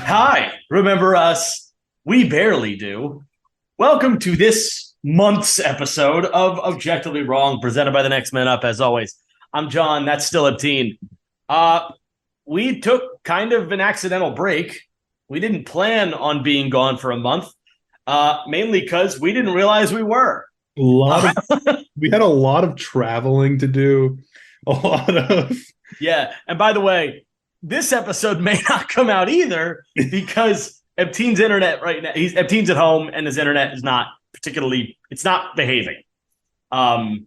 Hi, remember us? We barely do. Welcome to this month's episode of Objectively Wrong, presented by the Next Man Up, as always. I'm John, that's still Obteen. We took kind of an accidental break. We didn't plan on being gone for a month, mainly because we didn't realize we were. We had a lot of traveling to do. Yeah, and by the way, this episode may not come out either because Epteen's internet right now, Epteen's at home and his internet is not it's not behaving. But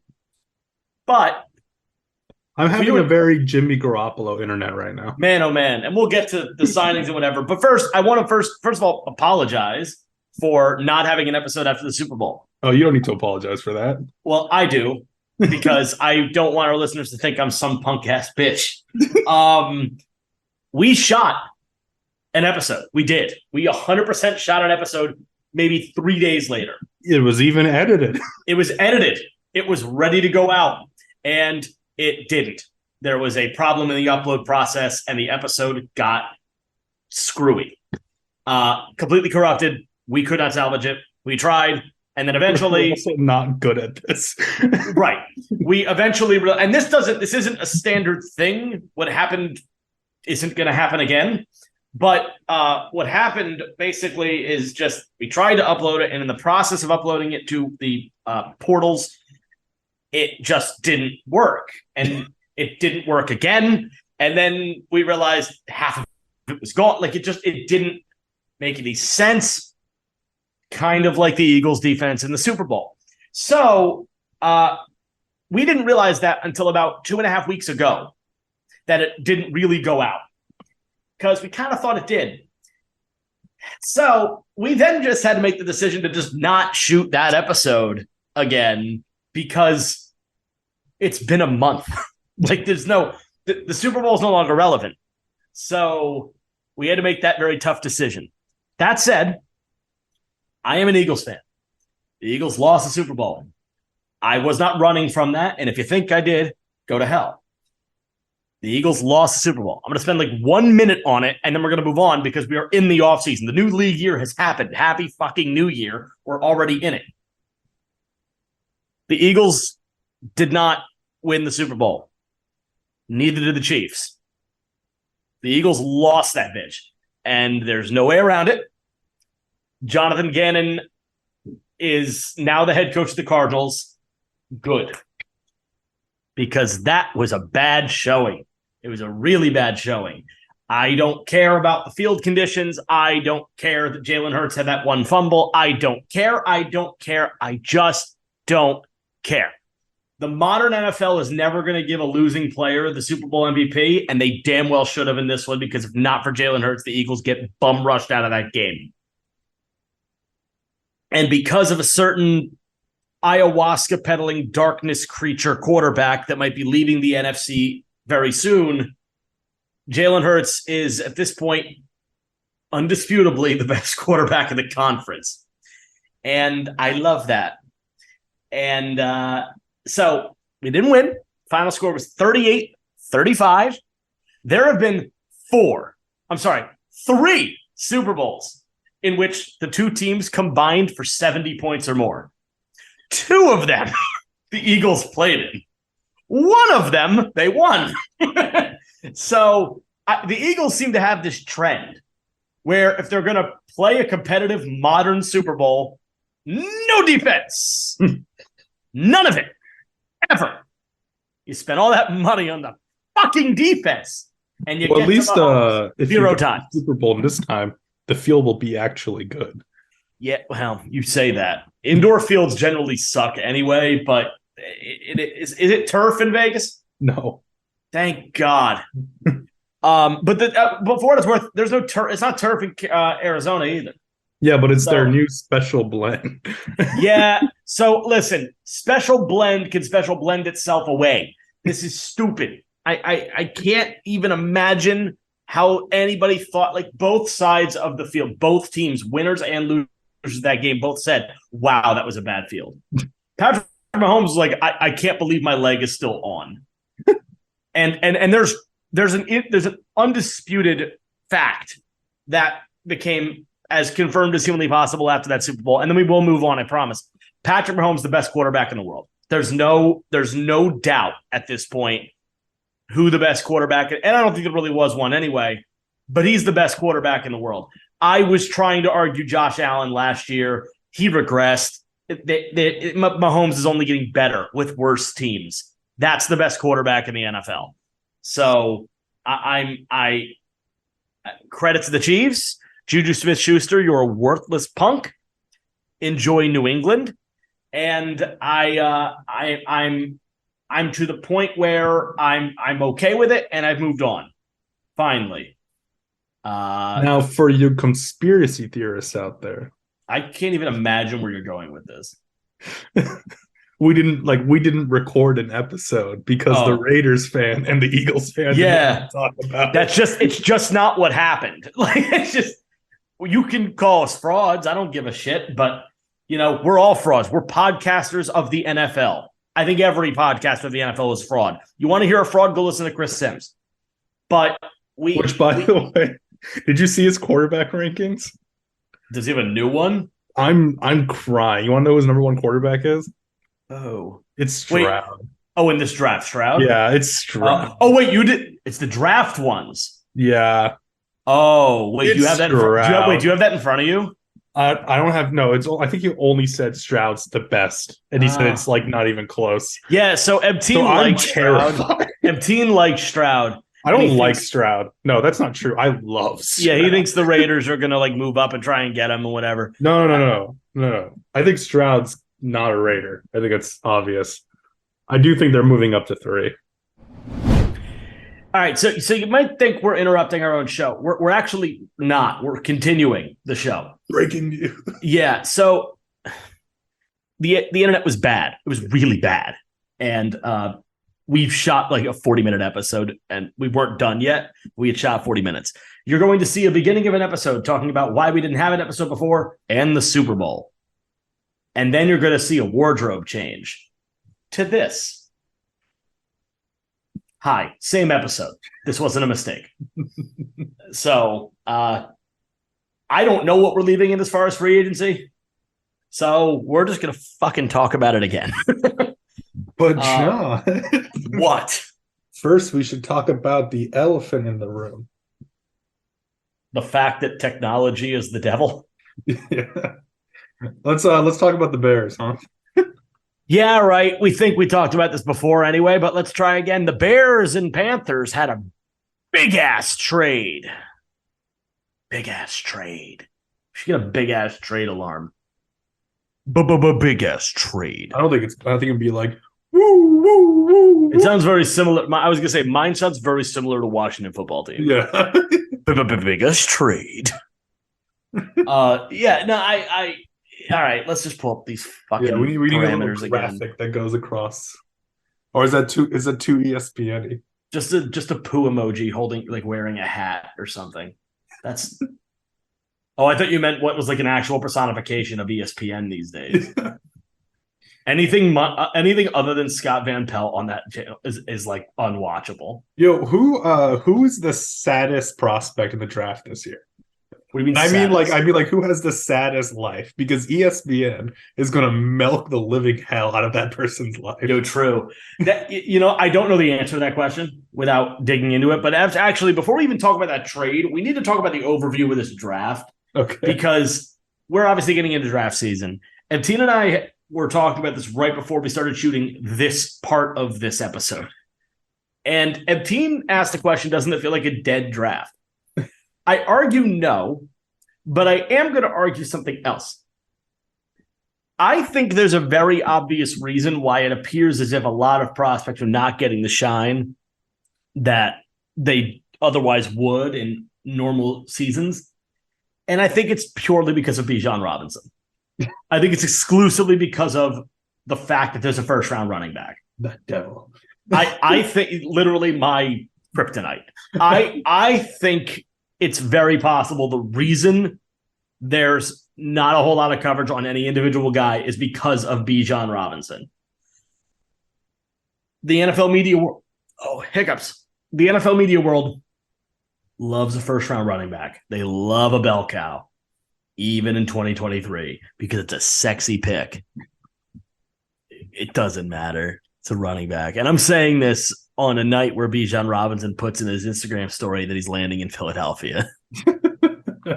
I'm having a very Jimmy Garoppolo internet right now. Man, oh man. And we'll get to the signings and whatever. But first, I want to first of all, apologize for not having an episode after the Super Bowl. Oh, you don't need to apologize for that. Well, I do, because I don't want our listeners to think I'm some punk-ass bitch. We shot an episode. We did. We 100% shot an episode maybe 3 days later. It was even edited. It was edited. It was ready to go out. And it didn't. There was a problem in the upload process, and the episode got screwy. Completely corrupted. We could not salvage it. We tried. And then eventually, we're also not good at this. Right. We eventually, and this isn't a standard thing. What happened isn't going to happen again. But what happened basically is just we tried to upload it, and in the process of uploading it to the portals, it just didn't work. And it didn't work again. And then we realized half of it was gone. Like it didn't make any sense. Kind of like the Eagles defense in the Super Bowl. So we didn't realize that until about 2.5 weeks ago, that it didn't really go out, because we kind of thought it did. So we then just had to make the decision to just not shoot that episode again, because it's been a month. Like the Super Bowl is no longer relevant. So we had to make that very tough decision. That said, I am an Eagles fan. The Eagles lost the Super Bowl. I was not running from that. And if you think I did, go to hell. The Eagles lost the Super Bowl. I'm going to spend like 1 minute on it, and then we're going to move on because we are in the offseason. The new league year has happened. Happy fucking New Year. We're already in it. The Eagles did not win the Super Bowl. Neither did the Chiefs. The Eagles lost that bitch. And there's no way around it. Jonathan Gannon is now the head coach of the Cardinals. Good. Because that was a bad showing. It was a really bad showing. I don't care about the field conditions. I don't care that Jalen Hurts had that one fumble. I don't care. I just don't care. The modern NFL is never going to give a losing player the Super Bowl MVP, and they damn well should have in this one, because if not for Jalen Hurts, the Eagles get bum rushed out of that game. And because of a certain ayahuasca peddling darkness creature quarterback that might be leaving the NFC very soon, Jalen Hurts is at this point undisputably the best quarterback in the conference. And I love that. And so we didn't win. Final score was 38-35. There have been 3 Super Bowls in which the two teams combined for 70 points or more. 2 of them the Eagles played in. 1 of them they won. So the Eagles seem to have this trend where if they're going to play a competitive modern Super Bowl, no defense. None of it. Ever. You spend all that money on the fucking defense, and you get at least if 0 time. Super Bowl this time, the field will be actually good. Yeah, well, you say that. Indoor fields generally suck anyway, but is it turf in Vegas? No. Thank God. But for what it's worth, there's no turf. It's not turf in Arizona either. Yeah, but it's their new special blend. Yeah. So listen, special blend can special blend itself away. This is stupid. I can't even imagine how anybody thought, like both sides of the field, both teams, winners and losers of that game, both said, wow, that was a bad field. Patrick Mahomes is like, I can't believe my leg is still on. and there's an undisputed fact that became as confirmed as humanly possible after that Super Bowl. And then we will move on, I promise. Patrick Mahomes, the best quarterback in the world. There's no doubt at this point who the best quarterback is. And I don't think there really was one anyway, but he's the best quarterback in the world. I was trying to argue Josh Allen last year. He regressed. Mahomes is only getting better with worse teams. That's the best quarterback in the NFL. So I credit to the Chiefs. Juju Smith-Schuster, you're a worthless punk. Enjoy New England. And I'm to the point where I'm okay with it, and I've moved on. Finally. Now, for you conspiracy theorists out there, I can't even imagine where you're going with this. we didn't record an episode because the Raiders fan and the Eagles fan didn't talk about it's just not what happened. Like, it's just, you can call us frauds. I don't give a shit, but we're all frauds. We're podcasters of the NFL. I think every podcaster of the NFL is fraud. You want to hear a fraud? Go listen to Chris Sims. But which, by the way, did you see his quarterback rankings? Does he have a new one? I'm crying. You want to know who his number one quarterback is? Oh, it's Stroud. Wait. Oh, in this draft, Stroud? Yeah, it's Stroud. Wait, you did? It's the draft ones. Yeah. Oh, wait, do you have that? Do you have that in front of you? I don't have. No, I think he only said Stroud's the best, and he said it's like not even close. Yeah, so Ebteen likes Stroud. Ebteen likes Stroud. I don't like Stroud. No, that's not true. I love Stroud. Yeah, he thinks the Raiders are gonna move up and try and get him and whatever. No. I think Stroud's not a Raider. I think it's obvious. I do think they're moving up to 3. All right, so you might think we're interrupting our own show. We're actually not. We're continuing the show. Breaking news. Yeah, so the internet was bad. It was really bad. And we've shot like a 40-minute episode, and we weren't done yet. We had shot 40 minutes. You're going to see a beginning of an episode talking about why we didn't have an episode before and the Super Bowl. And then you're going to see a wardrobe change to this. Hi, same episode. This wasn't a mistake. So I don't know what we're leaving in as far as free agency. So we're just going to fucking talk about it again. But John, what? First, we should talk about the elephant in the room. The fact that technology is the devil. Yeah. Let's talk about the Bears, huh? Yeah, right. We think we talked about this before anyway, but let's try again. The Bears and Panthers had a big-ass trade. Big-ass trade. We should get a big-ass trade alarm. Big-ass trade. I think it'd be like, woo, woo, woo. It sounds very similar. I was going to say, mine sounds very similar to Washington football team. Yeah. Big-ass trade. All right, let's just pull up these fucking we need parameters a graphic again. that goes across. Or is that too ESPN-y? Just a poo emoji holding, like, wearing a hat or something. That's. Oh, I thought you meant what was like an actual personification of ESPN these days. Anything other than Scott Van Pelt on that channel is like unwatchable. Yo, who is the saddest prospect in the draft this year? What do you mean? I mean, like, who has the saddest life? Because ESPN is going to milk the living hell out of that person's life. True. That, I don't know the answer to that question without digging into it. But actually, before we even talk about that trade, we need to talk about the overview of this draft. Okay. Because we're obviously getting into draft season. And Tina and I were talking about this right before we started shooting this part of this episode. And Ebteen asked the question, doesn't it feel like a dead draft? I argue no, but I am going to argue something else. I think there's a very obvious reason why it appears as if a lot of prospects are not getting the shine that they otherwise would in normal seasons. And I think it's purely because of Bijan Robinson. I think it's exclusively because of the fact that there's a first-round running back. That devil. I think literally my kryptonite. I think it's very possible the reason there's not a whole lot of coverage on any individual guy is because of Bijan Robinson. The NFL media world, hiccups. The NFL media world loves a first-round running back. They love a bell cow, even in 2023, because it's a sexy pick. It doesn't matter. It's a running back. And I'm saying this on a night where Bijan Robinson puts in his Instagram story that he's landing in Philadelphia.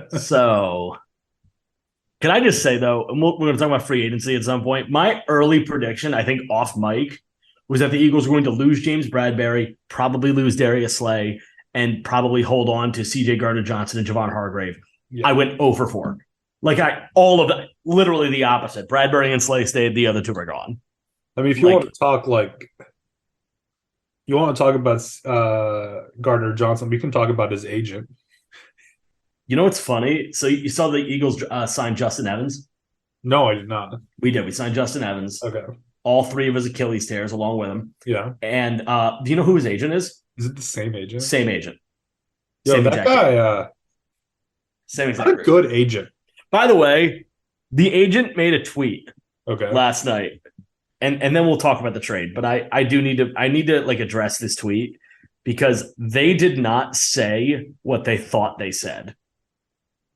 So, can I just say, though, and we're going to talk about free agency at some point. My early prediction, I think off mic, was that the Eagles were going to lose James Bradbury, probably lose Darius Slay, and probably hold on to CJ Gardner-Johnson and Javon Hargrave. Yeah. I went 0 for 4. All of that, literally the opposite. Bradbury and Slay stayed, the other two are gone. I mean, if you want to talk about Gardner Johnson, we can talk about his agent. You know what's funny? So you saw the Eagles sign Justin Evans? No, I did not. We did. We signed Justin Evans. Okay. All 3 of his Achilles tears along with him. Yeah. And do you know who his agent is? Is it the same agent? Same agent. Yo, same that guy, same exact. Not a good agent. By the way, the agent made a tweet last night. And then we'll talk about the trade. But I need to address this tweet because they did not say what they thought they said.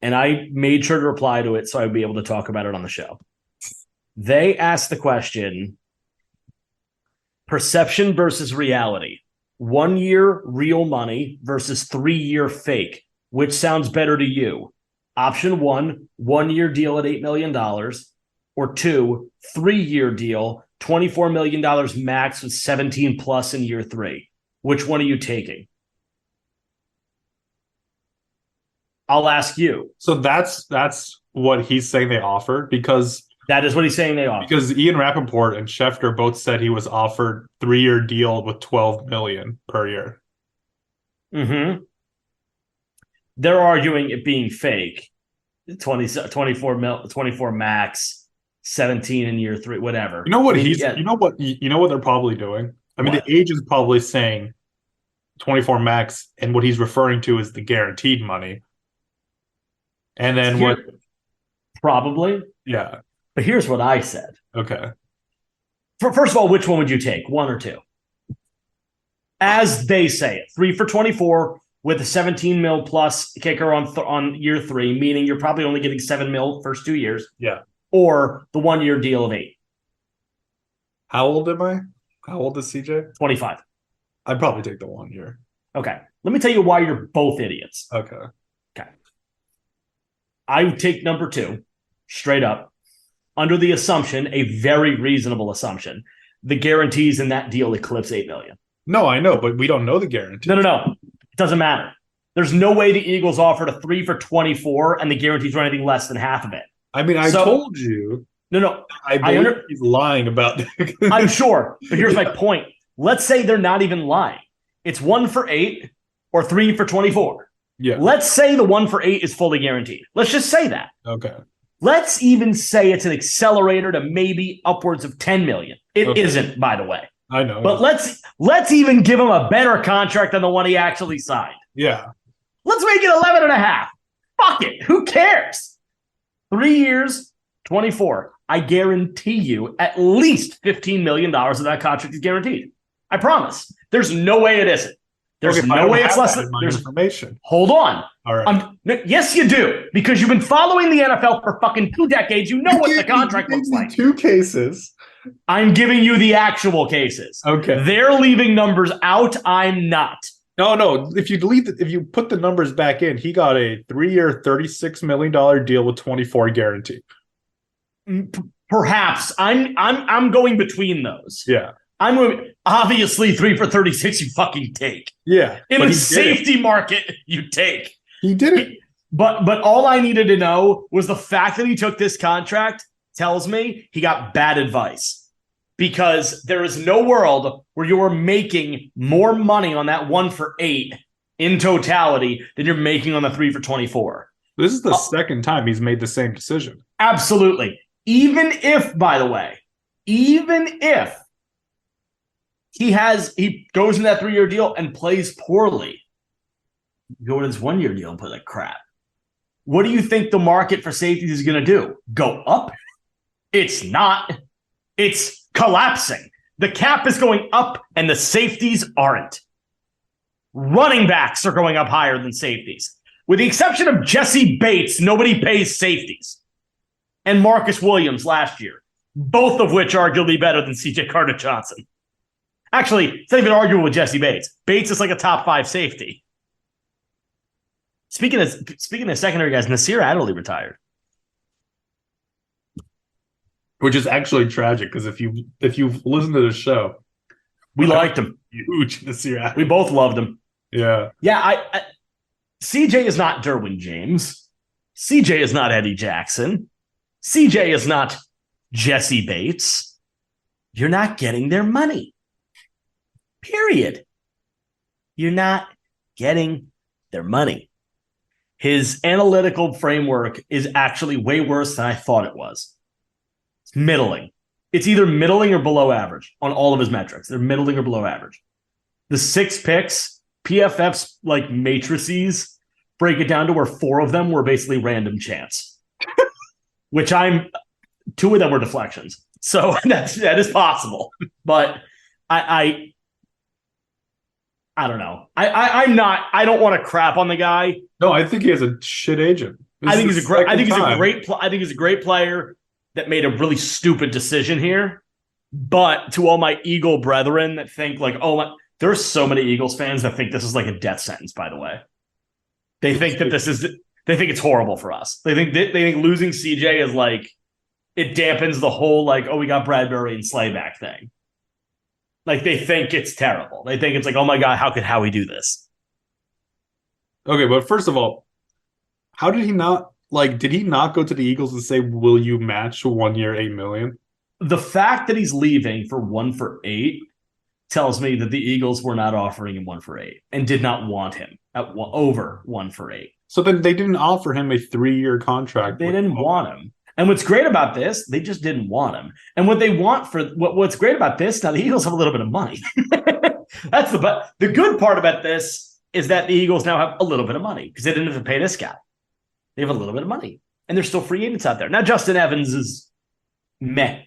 And I made sure to reply to it so I'd be able to talk about it on the show. They asked the question, perception versus reality. 1 year real money versus 3 year fake. Which sounds better to you? Option 1, 1 year deal at $8 million. Or 2, 3 year deal, $24 million max with 17 plus in year 3. Which one are you taking? I'll ask you. So that's what he's saying they offered because that is what he's saying they offered. Because Ian Rappaport and Schefter both said he was offered 3 year deal with $12 million per year. Mm-hmm. They're arguing it being fake. 24 max, 17 in year 3, whatever. You know what you know what they're probably doing? I mean, the agent's probably saying 24 max, and what he's referring to is the guaranteed money. And then probably. Yeah. But here's what I said. Okay. First of all, which one would you take? 1 or 2? As they say it, 3 for 24 with a 17 mil plus kicker on year 3, meaning you're probably only getting 7 mil first 2 years. Yeah. Or the 1 year deal of 8. How old am I? How old is CJ? 25. I'd probably take the 1 year. Okay. Let me tell you why you're both idiots. Okay. I would take number 2, straight up, under the assumption, a very reasonable assumption, the guarantees in that deal eclipse $8 million. No, I know, but we don't know the guarantee. No. It doesn't matter. There's no way the Eagles offered a 3 for 24 and the guarantees were anything less than half of it. I mean, I told you. No. I believe he's lying about that. I'm sure, but here's my point. Let's say they're not even lying. It's 1 for 8 or 3 for 24. Yeah. Let's say the 1 for 8 is fully guaranteed. Let's just say that. Okay. Let's even say it's an accelerator to maybe upwards of 10 million. It isn't, by the way. I know. But let's even give him a better contract than the one he actually signed. Yeah. Let's make it 11 and a half. Fuck it. Who cares? 3 years, 24. I guarantee you at least $15 million of that contract is guaranteed. I promise. There's no way it isn't. There's no way it's less than there's information. Hold on. All right. Yes, you do, because you've been following the NFL for fucking 2 decades. You know what the contract looks like. 2 cases. I'm giving you the actual cases. Okay. They're leaving numbers out. I'm not. No. If you put the numbers back in, he got a 3-year, $36 million deal with 24 guarantee. Perhaps I'm going between those. Yeah. I'm moving. Obviously, 3 for 36, you fucking take. Yeah. In a safety market, you take. He did it. But all I needed to know was the fact that he took this contract tells me he got bad advice. Because there is no world where you're making more money on that 1 for 8 in totality than you're making on the 3 for 24. This is the second time he's made the same decision. Absolutely. Even if, by the way, he goes in that 3-year deal and plays poorly, go in his 1-year deal and play like crap. What do you think the market for safeties is going to do? Go up? It's not. It's collapsing. The cap is going up and the safeties aren't. Running backs are going up higher than safeties. With the exception of Jesse Bates, nobody pays safeties. And Marcus Williams last year, both of which arguably better than C.J. Carter-Johnson. Actually, it's not even arguable with Jesse Bates. Bates is like a top 5 safety. Speaking of secondary guys, Nasir Adderley retired. Which is actually tragic because if you've listened to the show, we liked him. Huge Nasir Adderley. We both loved him. Yeah. Yeah, CJ is not Derwin James. CJ is not Eddie Jackson. CJ is not Jesse Bates. You're not getting their money. Period. You're not getting their money. His analytical framework is actually way worse than I thought it was. It's middling. It's either middling or below average on all of his metrics. They're middling or below average. The 6 picks, PFF's like matrices break it down to where 4 of them were basically random chance, which 2 of them were deflections. So that is possible. But I don't know. I don't want to crap on the guy. No, I think he has a shit agent. I think he's a great player that made a really stupid decision here. But to all my Eagle brethren that think like, there are so many Eagles fans that think this is like a death sentence, by the way. They think that they think it's horrible for us. They think losing CJ is like, it dampens the whole like, we got Bradbury and Slayback thing. Like they think it's terrible. They think it's like, oh my God, how could Howie do this? Okay, but first of all, how did he not did he not go to the Eagles and say, will you match 1 year, $8 million? The fact that he's leaving for 1 for $8 tells me that the Eagles were not offering him 1 for $8 and did not want him over 1 for $8. So then they didn't offer him a 3-year contract. They didn't want him. And what's great about this, they just didn't want him. And what they want what's great about this, now the Eagles have a little bit of money. That's the good part about this is that the Eagles now have a little bit of money because they didn't have to pay this guy. They have a little bit of money. And there's still free agents out there. Now Justin Evans is meh.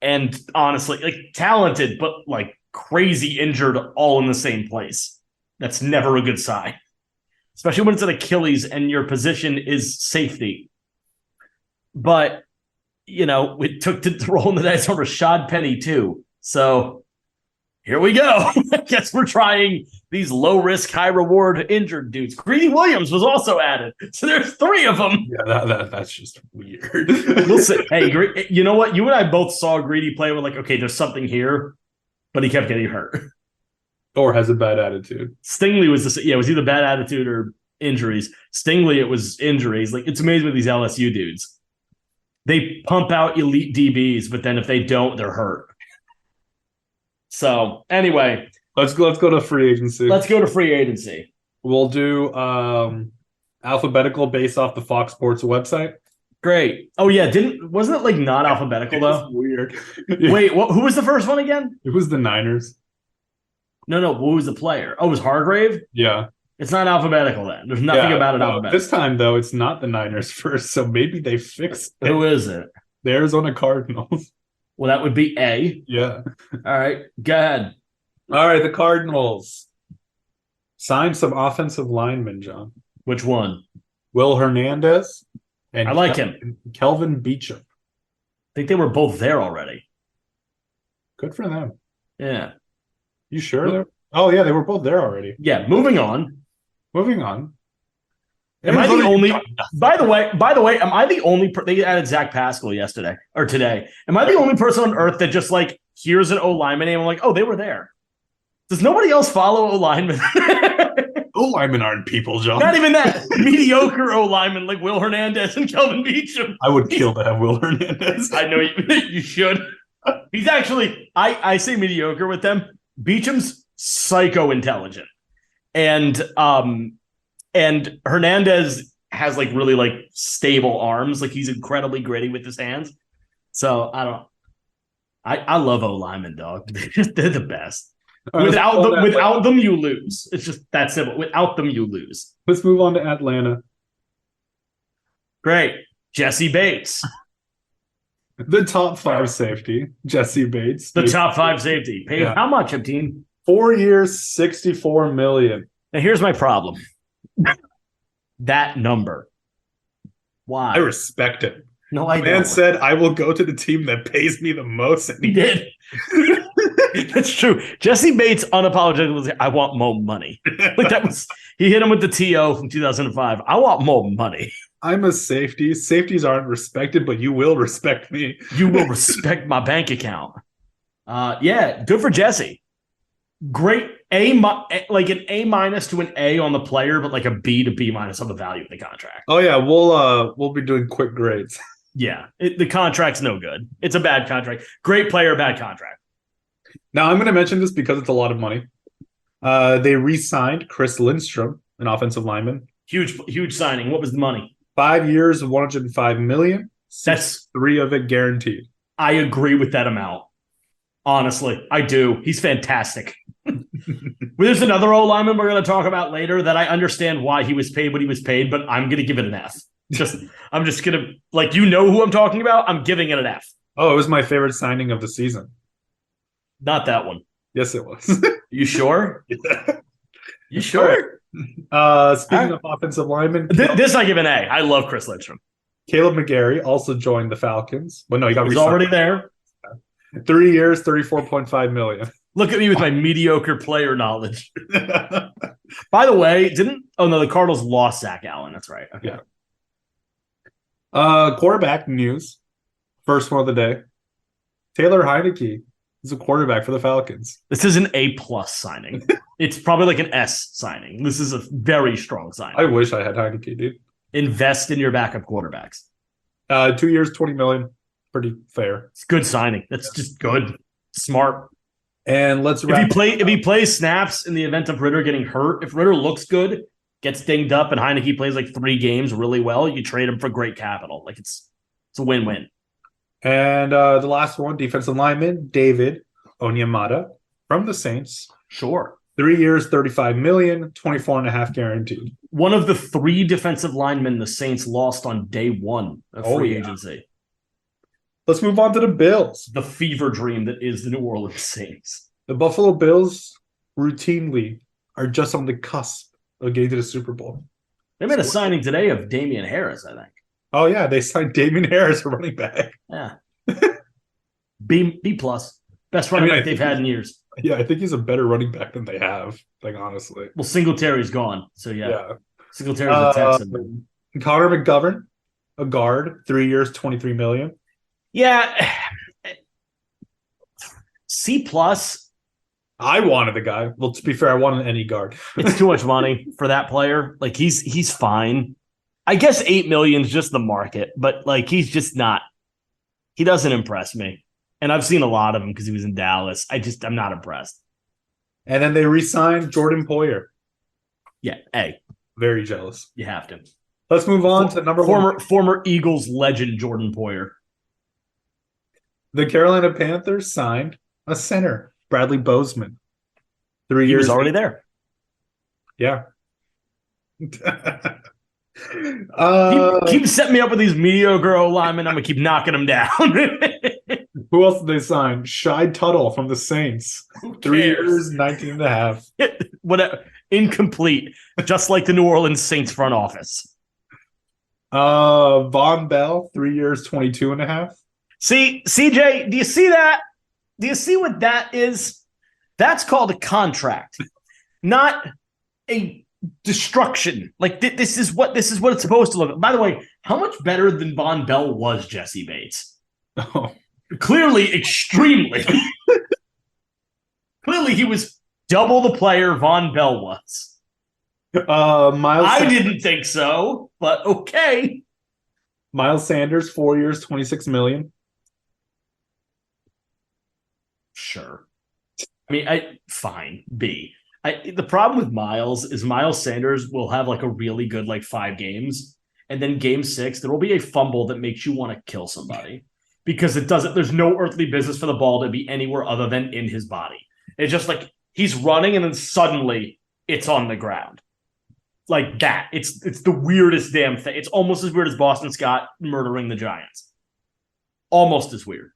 And honestly, like talented, but like crazy injured all in the same place. That's never a good sign. Especially when it's an Achilles and your position is safety. But, it took to roll in the dice on Rashad Penny too. So here we go. I guess we're trying these low-risk, high-reward injured dudes. Greedy Williams was also added. So there's 3 of them. Yeah, that's just weird. We'll see. Hey, you know what? You and I both saw Greedy play. We're like, okay, there's something here. But he kept getting hurt. Or has a bad attitude. Stingley was it was either bad attitude or injuries. Stingley, it was injuries. Like, it's amazing with these LSU dudes. They pump out elite DBs, but then if they don't, they're hurt. So anyway, let's go to free agency. We'll do alphabetical based off the Fox Sports website. Great. Oh yeah, wasn't it like not alphabetical though? Weird. Wait, who was the first one again? It was the Niners. No. Who was the player? Oh, it was Hargrave? Yeah. It's not alphabetical then. There's nothing about it alphabetical. This time though, it's not the Niners first, so maybe they fixed it. Who is it? The Arizona Cardinals. Well, that would be A. Yeah. All right. Go ahead. All right. The Cardinals signed some offensive linemen, John. Which one? Will Hernandez and I like him. Kelvin Beachum. I think they were both there already. Good for them. Yeah. You sure? Oh, yeah. They were both there already. Yeah. Moving on. Am I the only? By the way, am I the only? They added Zach Pascal yesterday or today. Am I the only person on earth that just like hears an O lineman name? I'm like, oh, they were there. Does nobody else follow O linemen? O linemen aren't people, John. Not even that. Mediocre O linemen like Will Hernandez and Kelvin Beachum. I would kill to have Will Hernandez. I know you should. He's actually. I say mediocre with them. Beacham's psycho intelligent, and Hernandez has like really like stable arms. Like he's incredibly gritty with his hands. So I love O linemen, dog. They're the best. Right, without them, you lose. It's just that simple. Without them, you lose. Let's move on to Atlanta. Great. Jesse Bates. The top 5 safety, Jesse Bates. The top 5 safety. Paid Yeah. how much, Team? 4 years, $64 million. Now, here's my problem. That number. Why? I respect it. No, I The man don't. said, I will go to the team that pays me the most. And He did. That's true. Jesse Bates unapologetically was like, I want more money. Like that was he hit him with the TO from 2005. I want more money. I'm a safety. Safeties aren't respected, but you will respect me. You will respect my bank account. Yeah, good for Jesse. Great like an A minus to an A on the player, but like a B to B minus on the value of the contract. Oh yeah, we'll be doing quick grades. Yeah, the contract's no good. It's a bad contract. Great player, bad contract. Now I'm going to mention this because it's a lot of money. They re-signed Chris Lindstrom, an offensive lineman. Huge signing. What was the money? 5 years, $105 million. That's 3 of it guaranteed. I agree with that amount. Honestly, I do. He's fantastic. There's another old lineman we're going to talk about later that I understand why he was paid what he was paid, but I'm going to give it an F. I'm just going to, like, you know who I'm talking about? I'm giving it an F. Oh, it was my favorite signing of the season. Not that one. Yes, it was. You sure? Yeah. You sure? Speaking of offensive linemen, This I give an A. I love Chris Lindstrom. Caleb McGarry also joined the Falcons. Well, no, he got He's re-signed. already there. 3 years, $34.5 million. Look at me with my mediocre player knowledge. By the way, the Cardinals lost Zach Allen. That's right. Okay. Yeah. Quarterback news. First one of the day. Taylor Heineke is a quarterback for the Falcons. This is an A+ signing. It's probably like an S signing. This is a very strong signing. I wish I had Heineke, dude. Invest in your backup quarterbacks. 2 years, $20 million. Pretty fair. It's good signing. That's just good. Smart. And let's if he plays snaps in the event of Ritter getting hurt, if Ritter looks good, gets dinged up, and Heineke plays like 3 games really well, you trade him for great capital. Like it's a win-win. And the last one, defensive lineman, David Onyemata from the Saints. Sure. 3 years, $35 million, 24.5 guaranteed. One of the 3 defensive linemen the Saints lost on day 1 of free agency. Let's move on to the Bills. The fever dream that is the New Orleans Saints. The Buffalo Bills routinely are just on the cusp of getting to the Super Bowl. They made a signing today of Damian Harris, I think. Oh, yeah. They signed Damian Harris, a running back. Yeah. B+. Best running back they've had in years. Yeah, I think he's a better running back than they have, like, honestly. Well, Singletary's gone. So, yeah. Singletary's a Texan. Connor McGovern, a guard, 3 years, $23 million. Yeah. C+. I wanted the guy. Well, to be fair, I wanted any guard. It's too much money for that player. Like, he's fine. I guess $8 million is just the market, but, like, he's just not. He doesn't impress me. And I've seen a lot of him because he was in Dallas. I'm not impressed. And then they re-signed Jordan Poyer. Yeah, A. Very jealous. You have to. Let's move on to number one. Former Eagles legend Jordan Poyer. The Carolina Panthers signed a center, Bradley Bozeman. 3 years. He was already there. Yeah. Keep setting me up with these mediocre O-linemen. I'm going to keep knocking them down. Who else did they sign? Shy Tuttle from the Saints. 3 years, 19.5. Whatever. Incomplete. Just like the New Orleans Saints front office. Von Bell, 3 years, 22.5. See, CJ, do you see that? Do you see what that is? That's called a contract, not a destruction. Like this is what it's supposed to look like. By the way, how much better than Von Bell was Jesse Bates? Oh. Clearly, extremely. Clearly, he was double the player Von Bell was. I didn't think so, but okay. Miles Sanders, 4 years, $26 million. Sure. I mean, fine. B. The problem with Miles is Miles Sanders will have like a really good 5 games, and then game 6 there will be a fumble that makes you want to kill somebody because there's no earthly business for the ball to be anywhere other than in his body. It's just like he's running and then suddenly it's on the ground. Like that. It's the weirdest damn thing. It's almost as weird as Boston Scott murdering the Giants. almost as weird.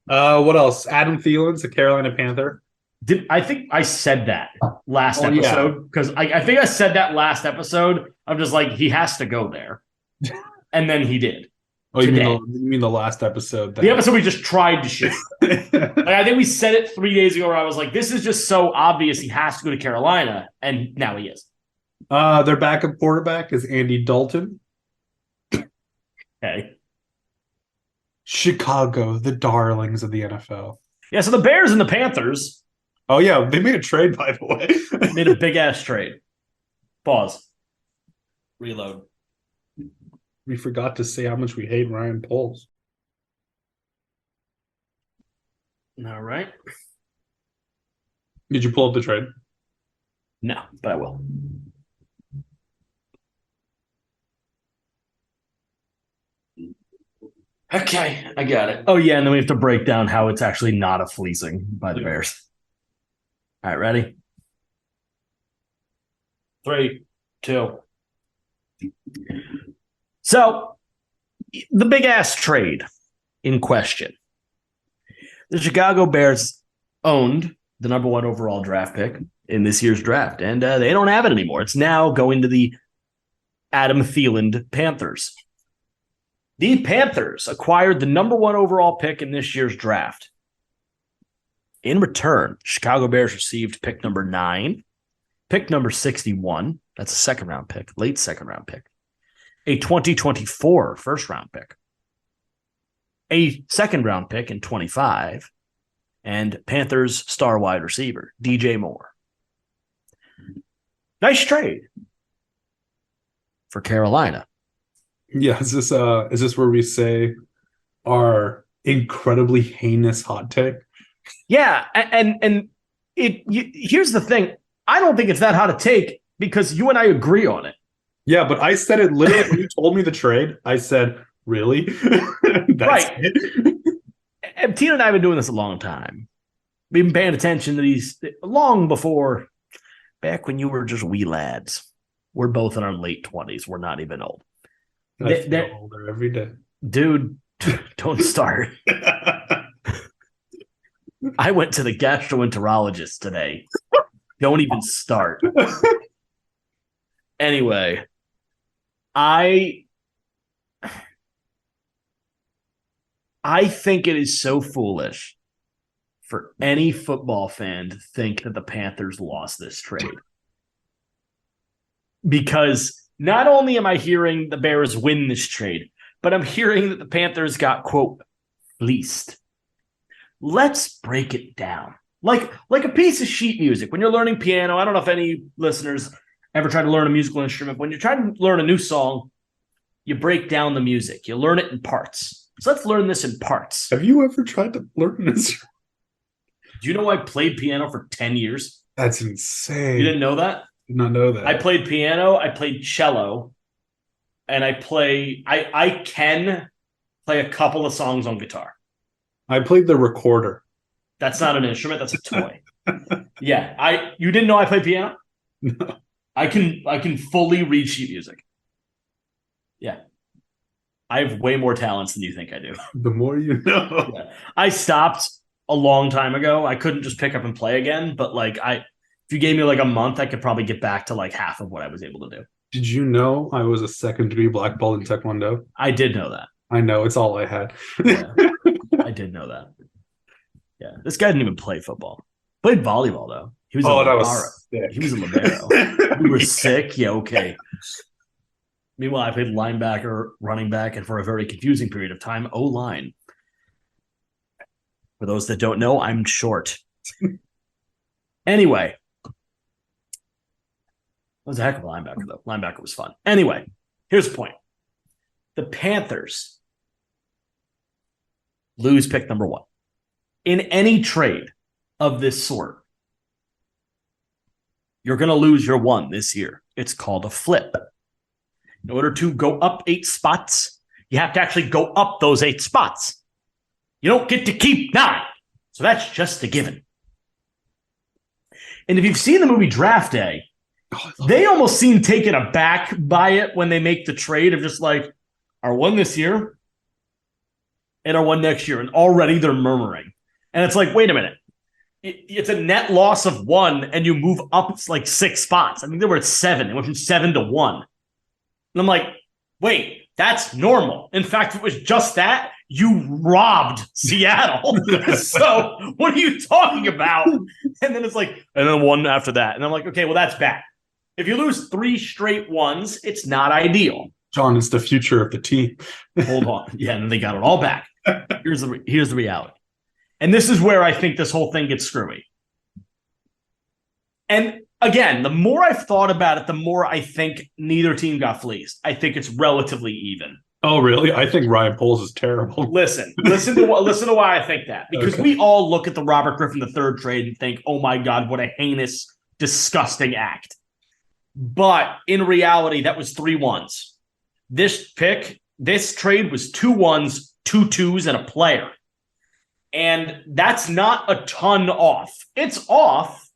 What else? Adam Thielen's a Carolina Panther. I think I said that last episode because I think I said that last episode. I'm just like, he has to go there. And then he did. Oh, you mean the last episode? The episode we just tried to shoot. I think we said it 3 days ago where I was like, this is just so obvious he has to go to Carolina. And now he is. Their backup quarterback is Andy Dalton. Okay. Chicago, the darlings of the NFL. Yeah, so the Bears and the Panthers. Oh, yeah, they made a trade, by the way. Made a big-ass trade. Pause. Reload. We forgot to say how much we hate Ryan Poles. All right. Did you pull up the trade? No, but I will. Okay, I got it. Oh, yeah, and then we have to break down how it's actually not a fleecing by the Bears. All right, ready? 3, 2. So, the big-ass trade in question. The Chicago Bears owned the number 1 overall draft pick in this year's draft, and they don't have it anymore. It's now going to the Adam Thielen Panthers. The Panthers acquired the number 1 overall pick in this year's draft. In return, Chicago Bears received pick number 9, pick number 61, that's a second-round pick, late second-round pick, a 2024 first-round pick, a second-round pick in 25, and Panthers star wide receiver, DJ Moore. Nice trade for Carolina. Yeah, is this where we say our incredibly heinous hot take? Yeah, and here's the thing. I don't think it's that hot a take because you and I agree on it. Yeah, but I said it literally when you told me the trade. I said, really? Right. And Tina and I have been doing this a long time. We've been paying attention to these long before, back when you were just wee lads. We're both in our late 20s. We're not even old. I feel older every day. Dude, don't start. I went to the gastroenterologist today. Don't even start. Anyway, I think it is so foolish for any football fan to think that the Panthers lost this trade. Because not only am I hearing the Bears win this trade, but I'm hearing that the Panthers got, quote, fleeced. Let's break it down. Like a piece of sheet music. When you're learning piano, I don't know if any listeners ever tried to learn a musical instrument. When you're trying to learn a new song, you break down the music. You learn it in parts. So let's learn this in parts. Have you ever tried to learn this? Do you know I played piano for 10 years? That's insane. You didn't know that? Did not know that. I played piano, I played cello, and I can play a couple of songs on guitar. I played the recorder. That's not an instrument, that's a toy. Yeah, you didn't know I played piano? No. I can fully read sheet music. Yeah. I have way more talents than you think I do. The more you know. Yeah. I stopped a long time ago. I couldn't just pick up and play again, but if you gave me like a month, I could probably get back to like half of what I was able to do. Did you know I was a second-degree black belt in Taekwondo? I did know that. I know. It's all I had. Yeah. I did know that. Yeah. This guy didn't even play football. Played volleyball, though. He was He was a libero. You were sick? Yeah, okay. Meanwhile, I played linebacker, running back, and for a very confusing period of time, O-line. For those that don't know, I'm short. Anyway. That was a heck of a linebacker, though. Linebacker was fun. Anyway, here's the point. The Panthers lose pick number 1. In any trade of this sort, you're going to lose your 1 this year. It's called a flip. In order to go up 8 spots, you have to actually go up those 8 spots. You don't get to keep 9. So that's just a given. And if you've seen the movie Draft Day, they almost seem taken aback by it when they make the trade of just like, our 1 this year and our one next year, and already they're murmuring. And it's like, wait a minute. It's a net loss of 1, and you move up like 6 spots. I mean, they were at 7. It went from 7 to 1. And I'm like, wait, that's normal. In fact, if it was just that, you robbed Seattle. So what are you talking about? And then it's like, and then 1 after that. And I'm like, okay, well, that's bad. If you lose 3 straight 1s, it's not ideal. John, it's the future of the team. Hold on. Yeah, and they got it all back. Here's the reality. And this is where I think this whole thing gets screwy. And again, the more I've thought about it, the more I think neither team got fleeced. I think it's relatively even. Oh, really? I think Ryan Poles is terrible. Listen to why I think that. Because we all look at the Robert Griffin III trade and think, oh my God, what a heinous, disgusting act. But in reality, that was 3 1s. This trade was 2 1s, 2 2s, and a player. And that's not a ton off. It's off.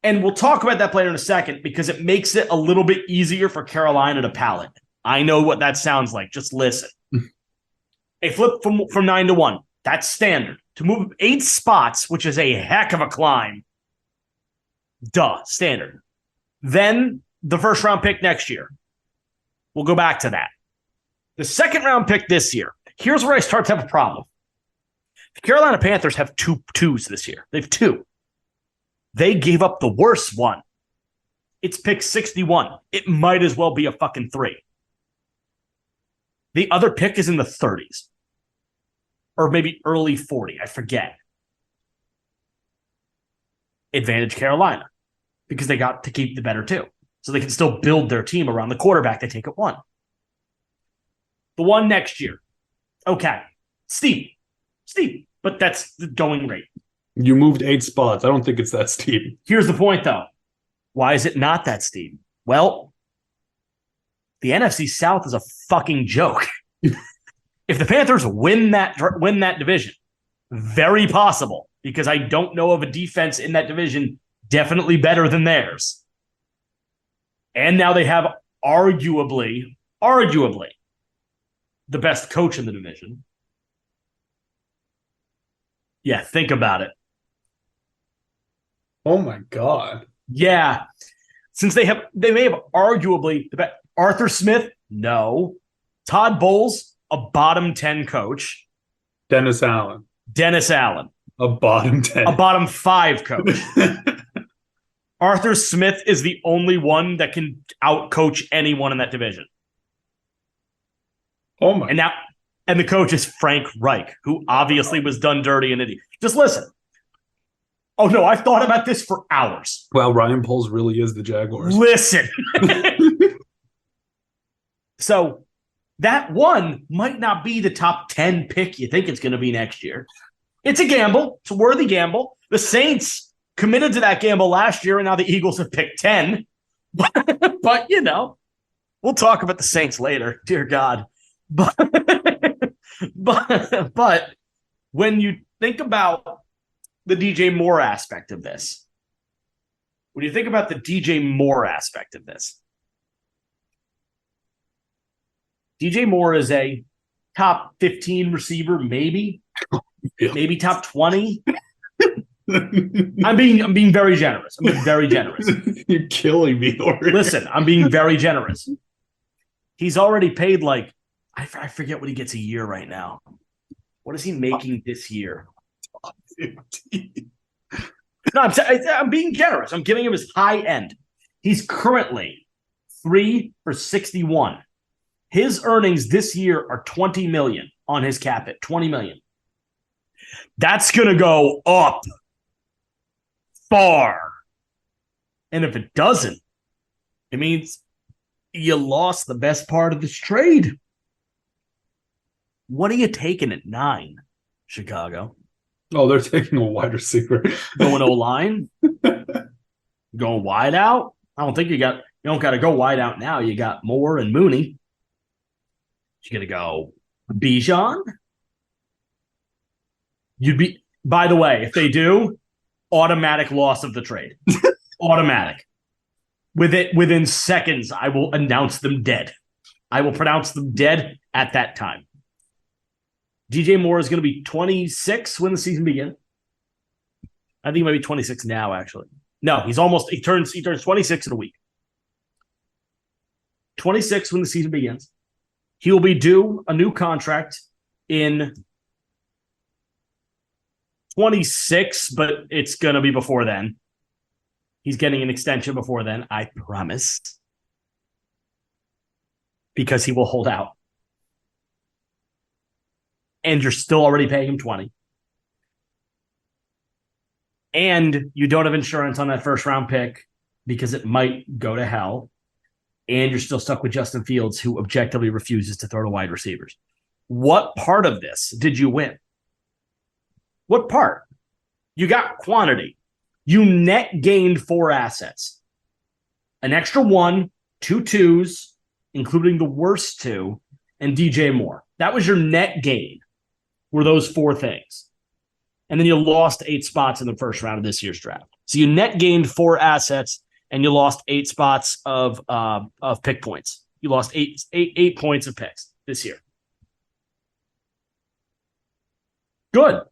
And we'll talk about that player in a second because it makes it a little bit easier for Carolina to palate. I know what that sounds like. Just listen. A flip from 9 to 1. That's standard. To move 8 spots, which is a heck of a climb. Standard. Then the first round pick next year. We'll go back to that. The second round pick this year. Here's where I start to have a problem. The Carolina Panthers have 2 2s this year. They have 2. They gave up the worst one. It's pick 61. It might as well be a fucking 3. The other pick is in the 30s. Or maybe early 40. I forget. Advantage Carolina. Because they got to keep the better 2. So they can still build their team around the quarterback they take at 1. The one next year. Okay. Steep. But that's the going rate. You moved 8 spots. I don't think it's that steep. Here's the point, though. Why is it not that steep? Well, the NFC South is a fucking joke. If the Panthers win that division, very possible, because I don't know of a defense in that division definitely better than theirs. And now they have arguably, the best coach in the division. Yeah, think about it. Oh my God. Yeah. Since they may have arguably the best. Arthur Smith, no. Todd Bowles, a bottom 10 coach. Dennis Allen. A bottom 10. A bottom 5 coach. Arthur Smith is the only one that can out-coach anyone in that division. Oh my. And the coach is Frank Reich, who obviously was done dirty in Indy. Just listen. Oh, no, I've thought about this for hours. Wow, Ryan Poles really is the Jaguars. Listen. So that one might not be the top 10 pick you think it's going to be next year. It's a gamble. It's a worthy gamble. The Saints committed to that gamble last year, and now the Eagles have picked 10. But we'll talk about the Saints later. Dear God. But when you think about the DJ Moore aspect of this, DJ Moore is a top 15 receiver, maybe top 20. I'm being very generous. You're killing me, Lord. Listen, I'm being very generous. He's already paid I forget what he gets a year right now. What is he making this year? No, I'm being generous. I'm giving him his high end. He's currently 3 for 61. His earnings this year are $20 million on his cap hit. $20 million. That's going to go up far. And if it doesn't, it means you lost the best part of this trade. What are you taking at 9, Chicago? Oh, they're taking a wide receiver. Going O-line? Going wide out? I don't think you don't got to go wide out now. You got Moore and Mooney. You're going to go Bijan? By the way, if they do, automatic loss of the trade. Automatic. Within seconds, I will announce them dead. I will pronounce them dead at that time. DJ Moore is going to be 26 when the season begins. I think he might be 26 now, actually. No, he turns 26 in a week. 26 when the season begins. He will be due a new contract in 26, but it's going to be before then. He's getting an extension before then, I promise. Because he will hold out. And you're still already paying him 20. And you don't have insurance on that first round pick because it might go to hell. And you're still stuck with Justin Fields, who objectively refuses to throw to wide receivers. What part of this did you win? What part? You got quantity. You net gained 4 assets. An extra 1, 2 twos, including the worst 2, and DJ Moore. That was your net gain, were those 4 things. And then you lost 8 spots in the first round of this year's draft. So you net gained 4 assets, and you lost 8 spots of pick points. You lost eight points of picks this year. Good.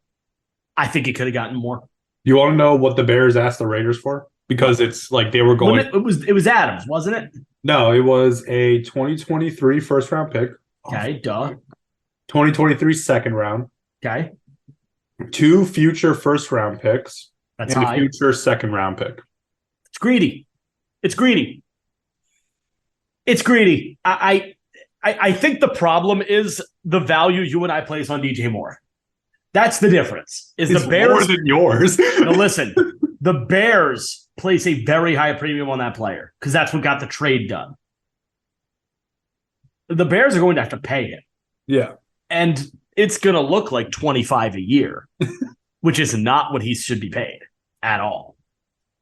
I think it could have gotten more. You want to know what the Bears asked the Raiders for? Because it's like they were going. It was Adams, wasn't it? No, it was a 2023 first round pick. Okay, duh. 2023 second round. Okay. 2 future first round picks. That's and high. a future second round pick. It's greedy. It's greedy. It's greedy. I think the problem is the value you and I place on DJ Moore. That's the difference. Is it's the Bears more than yours? No, listen. The Bears place a very high premium on that player because that's what got the trade done. The Bears are going to have to pay him. Yeah. And it's going to look like 25 a year, which is not what he should be paid at all.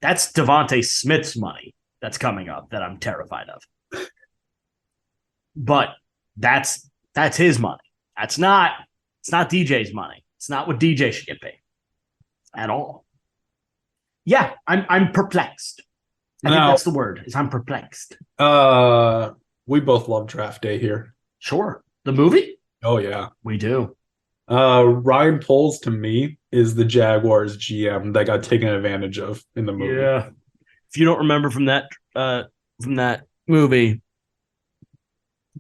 That's Devontae Smith's money that's coming up that I'm terrified of. But that's his money. It's not DJ's money. It's not what DJ should get paid at all. Yeah, I'm perplexed. I think that's the word. Is I'm perplexed. We both love Draft Day here. Sure. The movie? Oh yeah, we do. Ryan Poles to me is the Jaguars GM that got taken advantage of in the movie. Yeah. If you don't remember from that movie,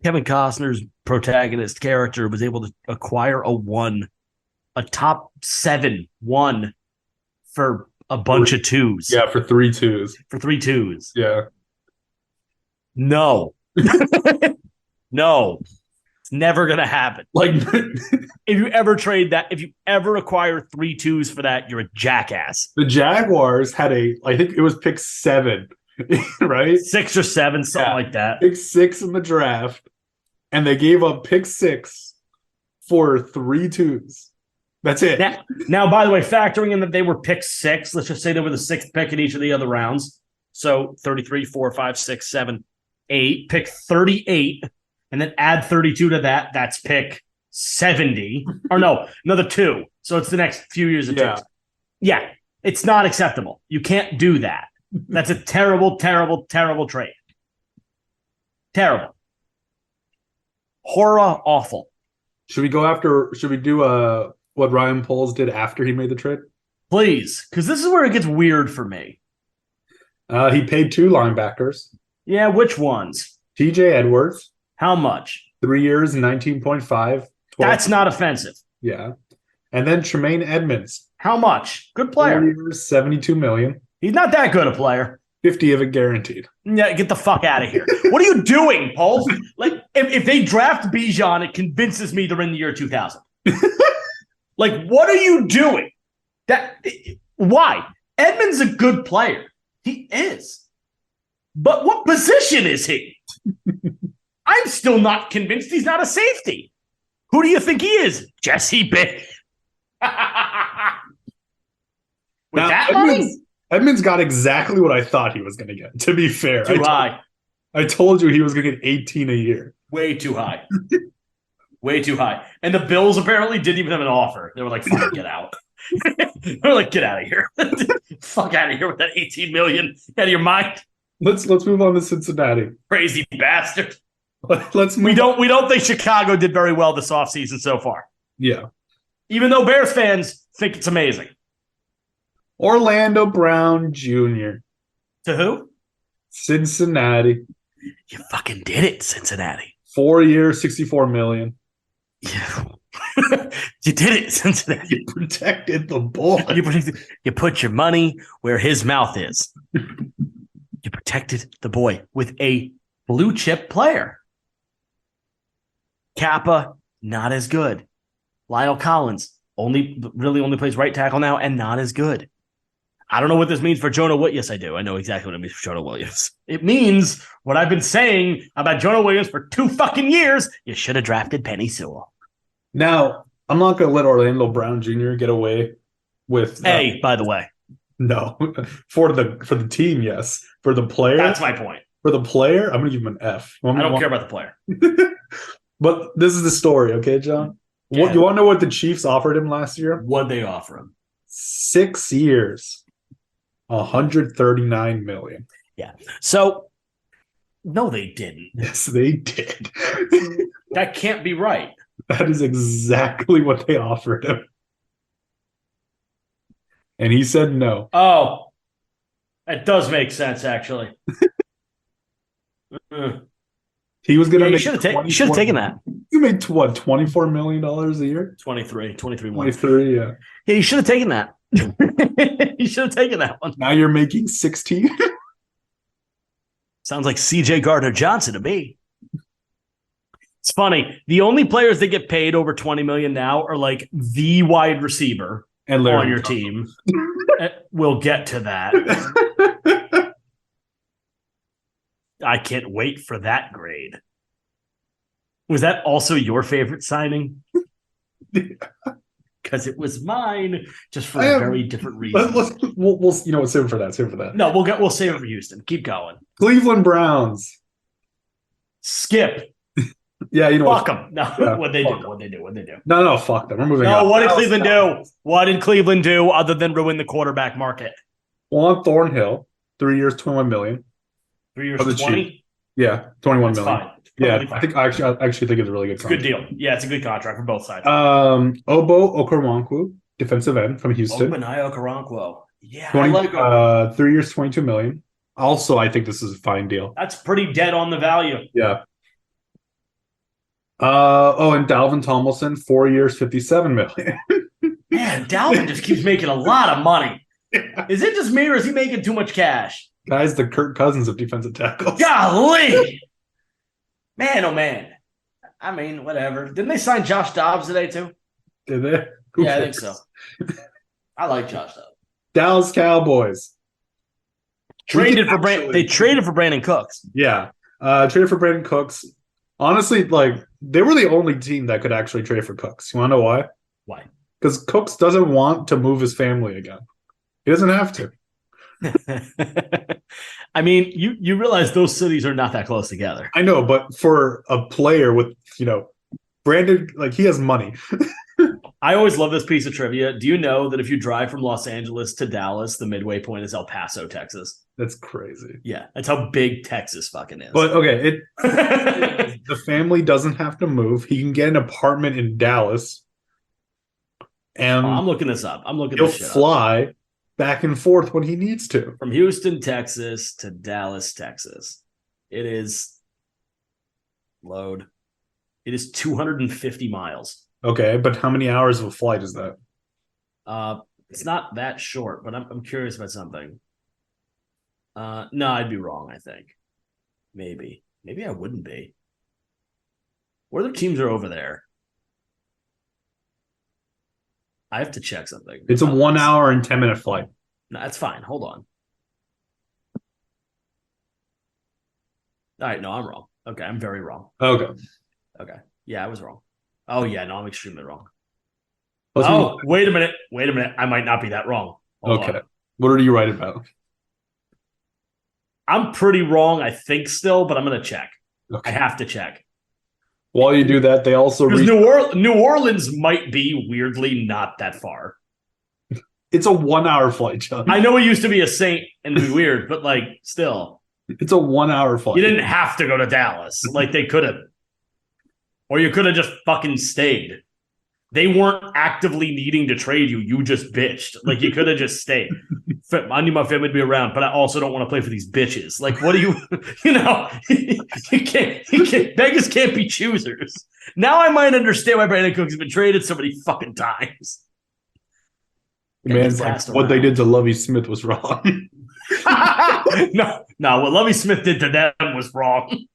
Kevin Costner's protagonist character was able to acquire a top 7 1 for a bunch of 2s. Yeah, for 3 2s. For 3 2s. Yeah. No. No. It's never going to happen. Like, if you ever trade that, if you ever acquire 3 2s for that, you're a jackass. The Jaguars had I think it was pick 7, right? 6 or 7, something like that. Pick 6 in the draft, and they gave up pick 6 for 3 2s. That's it. Now, by the way, factoring in that they were pick 6, let's just say they were the 6th pick in each of the other rounds. So 33, 4, 5, 6, 7, 8, pick 38, and then add 32 to that. That's pick 70. Or no, another 2. So it's the next few years of 2s. Yeah, it's not acceptable. You can't do that. That's a terrible, terrible, terrible trade. Terrible. Horror awful. Should we do what Ryan Poles did after he made the trade? Please, because this is where it gets weird for me. He paid 2 linebackers. Yeah, which ones? TJ Edwards. How much? 3 years, 19.5. That's not offensive. Yeah. And then Tremaine Edmonds. How much? Good player. 4 years, $72 million. He's not that good a player. 50 of it guaranteed. Yeah, get the fuck out of here. What are you doing, Paul? Like, if they draft Bijan, it convinces me they're in the year 2000. Like, what are you doing? Why? Edmonds a good player. He is. But what position is he? I'm still not convinced he's not a safety. Who do you think he is? Jesse Bates. With now, that money? Edmonds got exactly what I thought he was going to get, to be fair. Too high. I told you he was going to get 18 a year. Way too high. Way too high. And the Bills apparently didn't even have an offer. They were like, fuck, get out. They were like, get out of here. Fuck out of here with that $18 million. Out of your mind. Let's move on to Cincinnati. Crazy bastard. Let's move we don't think Chicago did very well this offseason so far. Yeah. Even though Bears fans think it's amazing. Orlando Brown Jr. To who? Cincinnati. You fucking did it, Cincinnati. 4 years, $64 million. Yeah. You did it, Cincinnati. You protected the boy. You put your money where his mouth is. You protected the boy with a blue chip player. Kappa, not as good. Lyle Collins only plays right tackle now and not as good. I don't know what this means for Jonah Williams. Yes, I do. I know exactly what it means for Jonah Williams. It means what I've been saying about Jonah Williams for 2 fucking years. You should have drafted Penny Sewell. Now, I'm not going to let Orlando Brown Jr. get away with by the way. No. For the team, yes. For the player. That's my point. For the player, I'm going to give him an F. I don't care about the player. But this is the story, okay, John? Yeah. You want to know what the Chiefs offered him last year? What'd they offer him? 6 years, $139 million. Yeah. So, no, they didn't. Yes, they did. That can't be right. That is exactly what they offered him. And he said no. Oh, that does make sense, actually. He was going to you make should have taken that. You made what, $24 million a year? 23 23, yeah. Yeah, you should have taken that. You should have taken that one. Now you're making 16. Sounds like CJ Gardner-Johnson to me. It's funny. The only players that get paid over $20 million now are like the wide receiver and on your team. We'll get to that. I can't wait for that grade. Was that also your favorite signing? Because it was mine, just for a very different reason. We'll save it for that. Save it for that. No, we'll save it for Houston. Keep going. Cleveland Browns. Skip. Yeah, you know fuck them. No, yeah, What'd they do? No, fuck them. We're moving on. No, what did Cleveland do? What did Cleveland do other than ruin the quarterback market? Juan Thornhill, 3 years, $21 million. 3 years, 20? Yeah, $21 million. Fine. Yeah, fine. I actually think it's a really good contract. Good deal. Yeah, it's a good contract for both sides. Obo Okoronkwo, defensive end from Houston. Ogbonnia Okoronkwo. Yeah, 3 years, $22 million. Also, I think this is a fine deal. That's pretty dead on the value. Yeah. And Dalvin Tomlinson, 4 years, $57 million. Man, Dalvin just keeps making a lot of money. Yeah. Is it just me or is he making too much cash? Guy's the Kirk Cousins of defensive tackles. Golly! Man, oh man. I mean, whatever. Didn't they sign Josh Dobbs today too? Did they? Yeah, I think so. I like Josh Dobbs. Dallas Cowboys. They traded for Brandon Cooks. Yeah. Traded for Brandon Cooks. Honestly, they were the only team that could actually trade for Cooks. You want to know why? Why? Because Cooks doesn't want to move his family again. He doesn't have to. I mean, you realize those cities are not that close together. I know, but for a player with, Brandon, he has money. I always love this piece of trivia. Do you know that if you drive from Los Angeles to Dallas, the midway point is El Paso, Texas? That's crazy. Yeah, that's how big Texas fucking is. But okay, the family doesn't have to move. He can get an apartment in Dallas. And I'm looking this up. He'll fly back and forth when he needs to. From Houston, Texas to Dallas, Texas. It is 250 miles. Okay, but how many hours of a flight is that? It's not that short, but I'm curious about something. No, I'd be wrong, I think. Maybe I wouldn't be. What other teams are over there? I have to check something. It's a 1 hour and 10-minute flight. No, that's fine. Hold on. All right, no, I'm wrong. Okay, I'm very wrong. Okay. Yeah, I was wrong. Oh, yeah, no, I'm extremely wrong. Wait a minute. I might not be that wrong. Hold on. What are you right about? I'm pretty wrong, I think, still, but I'm going to check. Okay. I have to check. While you do that, they also... Because New Orleans might be weirdly not that far. It's a 1 hour flight, John. I know it used to be a saint and be weird, but, still. It's a 1 hour flight. You didn't have to go to Dallas. They could have. Or you could have just fucking stayed. They weren't actively needing to trade you. You just bitched. Like, you could have just stayed. I need my family to be around, but I also don't want to play for these bitches. Like, what do you, you can't, beggars can't be choosers. Now I might understand why Brandon Cooks has been traded so many fucking times. Man's like, what they did to Lovie Smith was wrong. No, what Lovie Smith did to them was wrong.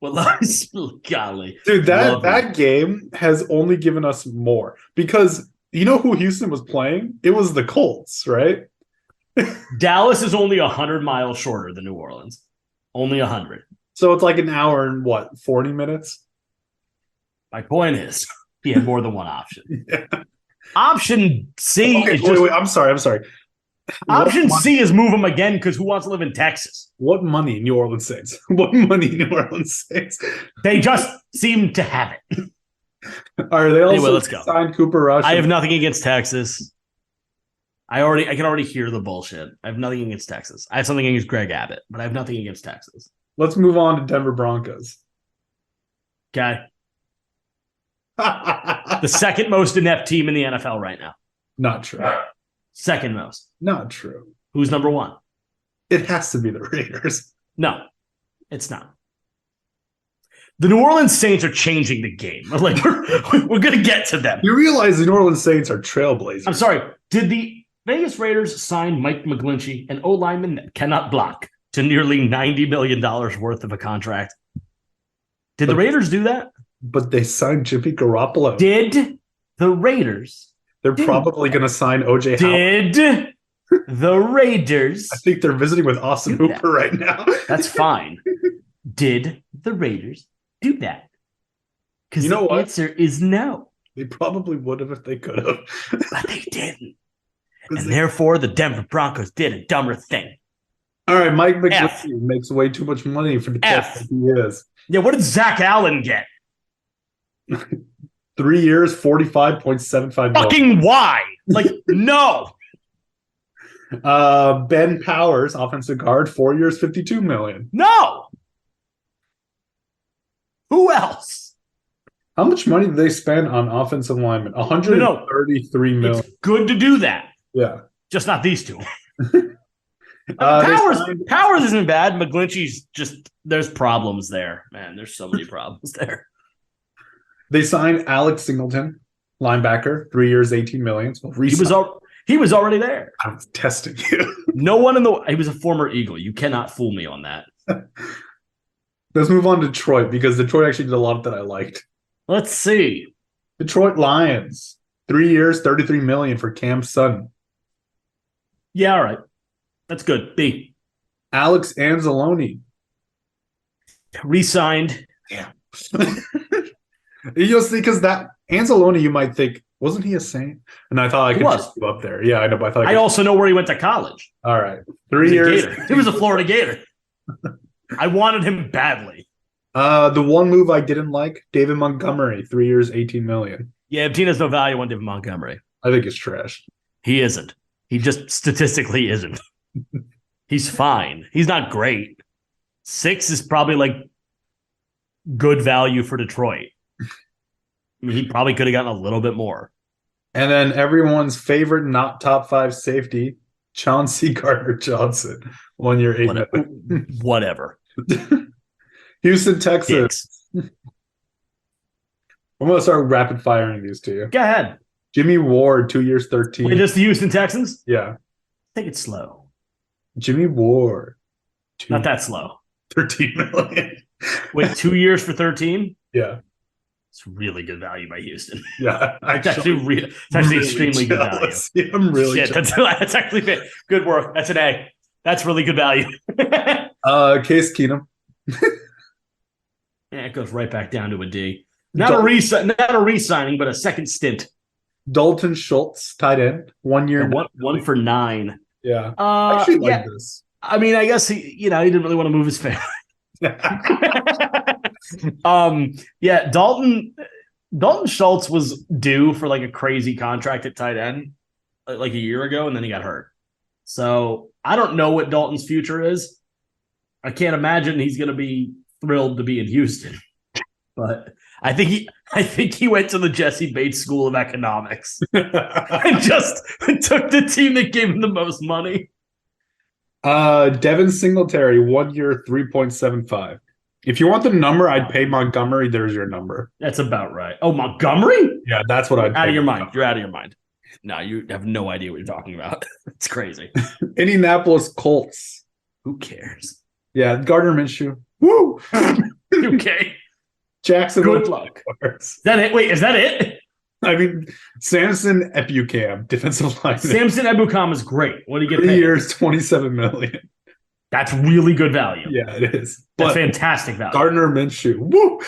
Golly. Dude, that game has only given us more because you know who Houston was playing? It was the Colts, right? Dallas is only 100 miles shorter than New Orleans. Only 100. So it's like an hour and 40 minutes? My point is, he had more than one option. Yeah. Option C is just... Wait, I'm sorry. Option C is move him again because who wants to live in Texas? What money New Orleans Saints? What money New Orleans Saints? They just seem to have it. Are they also let's go. Signed Cooper Rush? I have nothing against Texas. I can already hear the bullshit. I have nothing against Texas. I have something against Greg Abbott, but I have nothing against Texas. Let's move on to Denver Broncos. Okay. The second most inept team in the NFL right now. Not true. Second most. Not true. Who's number one? It has to be the Raiders. No, it's not. The New Orleans Saints are changing the game. Like, we're going to get to them. You realize the New Orleans Saints are trailblazers. I'm sorry. Did the Vegas Raiders sign Mike McGlinchey, an O-lineman that cannot block, to nearly $90 million worth of a contract? Did the Raiders do that? But they signed Jimmy Garoppolo. Did the Raiders? They're probably going to sign OJ Howard. Did the Raiders? I think they're visiting with Austin Hooper right now. That's fine. Did the Raiders do that? Because the answer is no. They probably would have if they could have. But they didn't. And therefore, the Denver Broncos did a dumber thing. All right, Mike McGlinchey makes way too much money for the test that he is. Yeah, what did Zach Allen get? 3 years, $45.75 million. Fucking why? Like, no. Ben Powers, offensive guard, 4 years, $52 million. No. Who else? How much money did they spend on offensive linemen? $133 million. It's good to do that. Yeah. Just not these two. Powers isn't bad. McGlinchey's just, there's problems there. Man, there's so many problems there. They signed Alex Singleton, linebacker, 3 years, $18 million. So he was already there. I was testing you. No one he was a former Eagle. You cannot fool me on that. Let's move on to Detroit because Detroit actually did a lot that I liked. Let's see. Detroit Lions, 3 years, $33 million for Cam Sutton. Yeah, all right. That's good. B. Alex Anzalone. Re-signed. Yeah. You'll see, because that Anzalone, you might think, wasn't he a Saint? And I thought I could just go up there. Yeah, I know, but I also know where he went to college. All right. 3 years. He was a Florida Gator. I wanted him badly. The one move I didn't like, David Montgomery, 3 years, $18 million. Yeah, team has no value on David Montgomery. I think it's trash. He isn't. He just statistically isn't. He's fine. He's not great. 6 is probably like good value for Detroit. I mean, he probably could have gotten a little bit more. And then everyone's favorite not top 5 safety, Chauncey Gardner-Johnson, 1 year, $8 million. Whatever. Houston, Texas. I'm going to start rapid firing these to you. Go ahead. Jimmy Ward, 2 years, 13. Wait, just the Houston Texans? Yeah. Take it slow. Jimmy Ward. Not that slow. $13 million. Wait, 2 years for 13? Yeah. It's really good value by Houston. Yeah. It's actually extremely good value. Yeah, I'm really that's actually good work. That's an A. That's really good value. Case Keenum. Yeah, it goes right back down to a D. Not a re-signing, but a second stint. Dalton Schultz, tight end, 1 year. One for 9. Yeah. I actually like this. I mean, I guess he didn't really want to move his family. Yeah, Dalton Schultz was due for like a crazy contract at tight end like a year ago, and then he got hurt. So I don't know what Dalton's future is. I can't imagine he's going to be thrilled to be in Houston. But I think he went to the Jesse Bates School of Economics and just took the team that gave him the most money. Devin Singletary, 1 year, 3.75. If you want the number, I'd pay Montgomery. There's your number. That's about right. Oh, Montgomery? Yeah, that's what I'd pay. Out of your mind. You're out of your mind. No, you have no idea what you're talking about. It's crazy. Indianapolis Colts. Who cares? Yeah, Gardner Minshew. Woo! Okay. Jacksonville. Good luck. Is that it? Wait, is that it? I mean, Samson Ebukam, defensive lineman. Samson Ebukam is great. What do you get 3 paid? years, $27 million. That's really good value. Yeah, it is. That's But fantastic value. Gardner Minshew. Woo!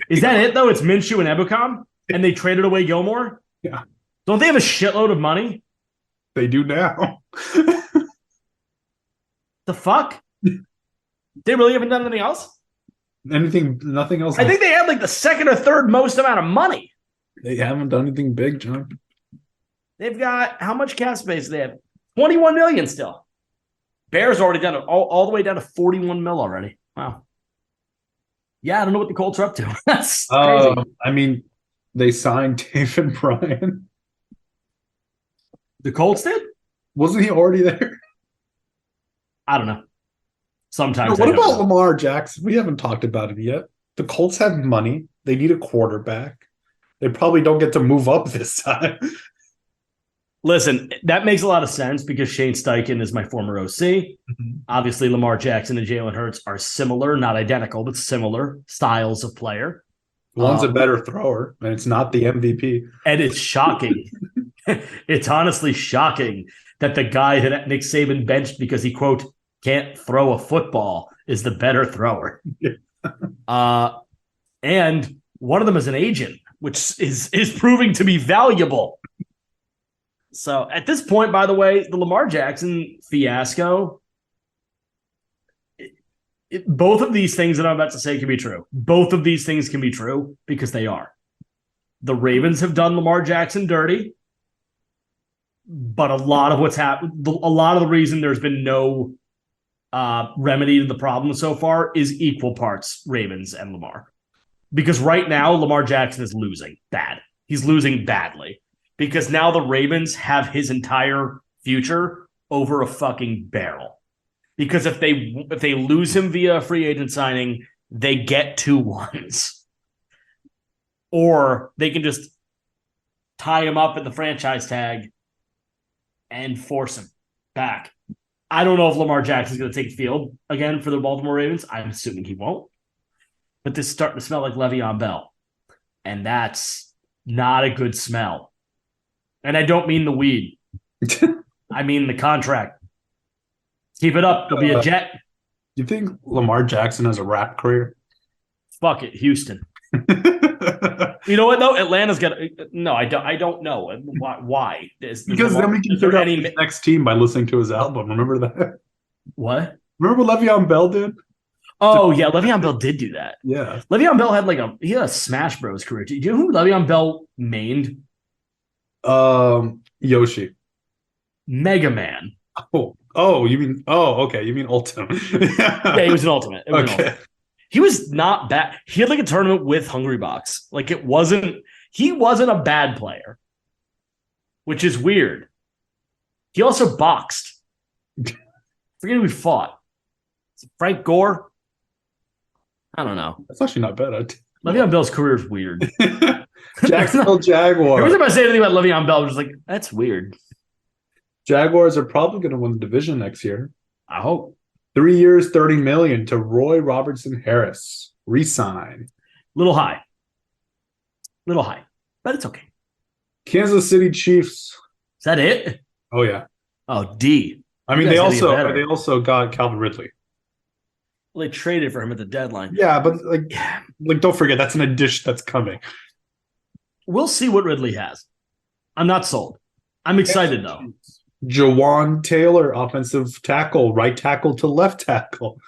Is that it, though? It's Minshew and Ebukam? And they traded away Gilmore? Yeah. Don't they have a shitload of money? They do now. The fuck? They really haven't done anything else? Nothing else. I think they had like the second or third most amount of money. They haven't done anything big, John. They've got, how much cap space do they have? 21 million still. Bears already done it all the way down to 41 mil already. Wow. Yeah, I don't know what the Colts are up to. That's crazy. I mean, they signed David Bryan. The Colts did? Wasn't he already there? I don't know. Sometimes. What about Lamar Jackson? We haven't talked about it yet. The Colts have money. They need a quarterback. They probably don't get to move up this time. Listen, that makes a lot of sense because Shane Steichen is my former OC. Mm-hmm. Obviously, Lamar Jackson and Jalen Hurts are similar, not identical, but similar styles of player. One's a better thrower, and it's not the MVP. And it's shocking. It's honestly shocking that the guy that Nick Saban benched because he, quote, can't throw a football is the better thrower. And one of them is an agent, which is proving to be valuable. So at this point, by the way, the Lamar Jackson fiasco, both of these things that I'm about to say can be true. Both of these things can be true because they are. The Ravens have done Lamar Jackson dirty, but a lot of what's happened, a lot of the reason there's been no remedy to the problem so far is equal parts Ravens and Lamar. Because right now, Lamar Jackson is losing bad. He's losing badly. Because now the Ravens have his entire future over a fucking barrel. Because if they lose him via a free agent signing, they get 2 ones. Or they can just tie him up at the franchise tag and force him back. I don't know if Lamar Jackson's going to take the field again for the Baltimore Ravens. I'm assuming he won't. But this is starting to smell like Le'Veon Bell. And that's not a good smell. And I don't mean the weed. I mean the contract. Keep it up. He'll be a Jet. You think Lamar Jackson has a rap career? Fuck it, Houston. You know what, though? Atlanta's got – no, I don't know. Why? Because then we can figure out his next team by listening to his album. Remember that? What? Remember what Le'Veon Bell did? Oh, yeah, Le'Veon Bell did do that. Yeah. Le'Veon Bell had he had a Smash Bros career. Do you know who Le'Veon Bell mained? Yoshi. Mega Man. You mean okay. You mean Ultimate. Yeah, he was an Ultimate. Okay. He was not bad. He had a tournament with Hungrybox. He wasn't a bad player, which is weird. He also boxed. Forget who he fought. Is it Frank Gore? I don't know. That's actually not bad. Le'Veon Bell's career is weird. Jacksonville Jaguars. Every time I say anything about Le'Veon Bell, I'm just like, that's weird. Jaguars are probably going to win the division next year. I hope. 3 years, $30 million to Roy Robertson Harris. Resign. Little high, but it's okay. Kansas City Chiefs. Is that it? Oh yeah. Oh, D. I mean, they also got Calvin Ridley. Well, they traded for him at the deadline. Yeah, but don't forget that's an addition that's coming. We'll see what Ridley has. I'm not sold. I'm excited though. Jawan Taylor, offensive tackle, right tackle to left tackle.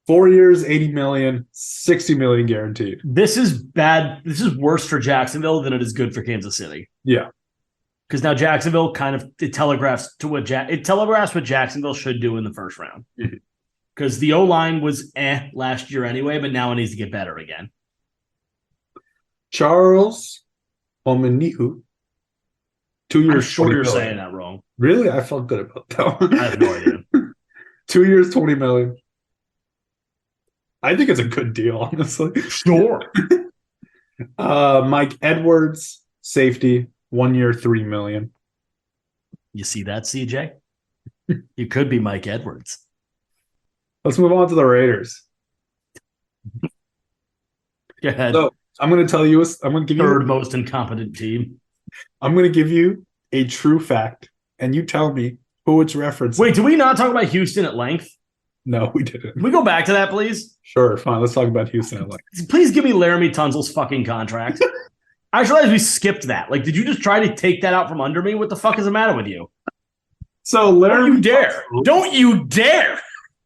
4 years, $80 million, $60 million guaranteed. This is bad. This is worse for Jacksonville than it is good for Kansas City. Yeah. Because now Jacksonville it telegraphs what Jacksonville should do in the first round. Because the O-line was last year anyway, but now it needs to get better again. Charles Omenihu. 2 I'm years, sure 20 you're million. saying that wrong. Really? I felt good about that one. I have no idea. 2 years, 20 million. I think it's a good deal, honestly. Sure. Mike Edwards, safety, 1 year, 3 million. You see that, CJ? You could be Mike Edwards. Let's move on to the Raiders. Go ahead. So I'm going to tell you, I'm going to give Third you, most incompetent team. I'm going to give you a true fact, and you tell me who it's referencing. Wait, did we not talk about Houston at length? No, we didn't. Can we go back to that, please? Sure, fine. Let's talk about Houston. Please give me Laramie Tunsil's fucking contract. I just realized we skipped that. Like, did you just try to take that out from under me? What the fuck is the matter with you? So Laramie Don't you dare. Tunsil, Don't you dare.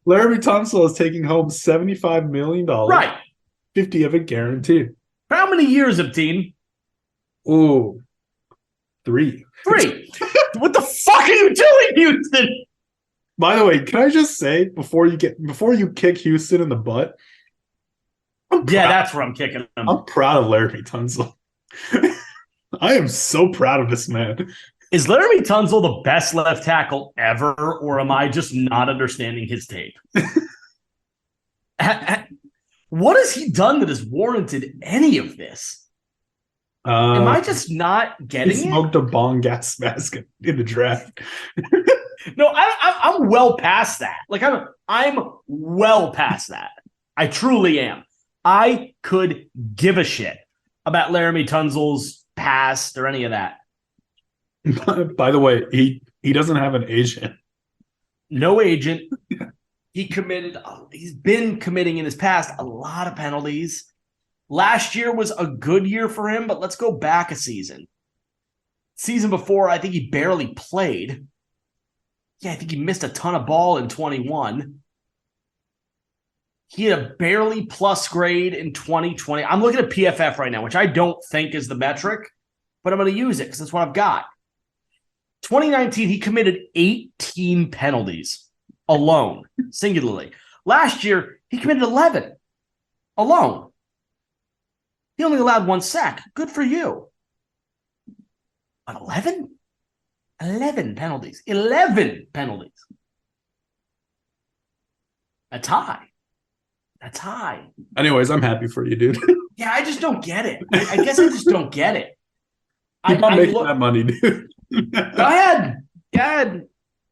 Laramie Tunsil is taking home $75 million. Right. 50 of it guaranteed. For how many years, Abteen? Ooh, 3. 3. What the fuck are you doing, Houston? By the way, can I just say before you kick Houston in the butt? That's where I'm kicking him. I'm proud of Laramie Tunsil. I am so proud of this man. Is Laramie Tunsil the best left tackle ever, or am I just not understanding his tape? What has he done that has warranted any of this? Am I just not getting he it? smoked a bong gas mask in the draft. No, I'm well past that. Like I'm well past that. I truly am. I could give a shit about Laramie Tunsil's past or any of that. By the way, he doesn't have an agent. No agent. He's been committing in his past a lot of penalties. Last year was a good year for him, but let's go back a season. Season before, I think he barely played. Yeah, I think he missed a ton of ball in 21. He had a barely plus grade in 2020. I'm looking at PFF right now, which I don't think is the metric, but I'm going to use it because that's what I've got. 2019, he committed 18 penalties alone, singularly. Last year, he committed 11 alone. He only allowed 1 sack. Good for you. But 11? 11 penalties. 11 penalties. That's high. That's high. Anyways, I'm happy for you, dude. Yeah, I just don't get it. I guess I just don't get it. Keep on making that money, dude. Go ahead. Go ahead.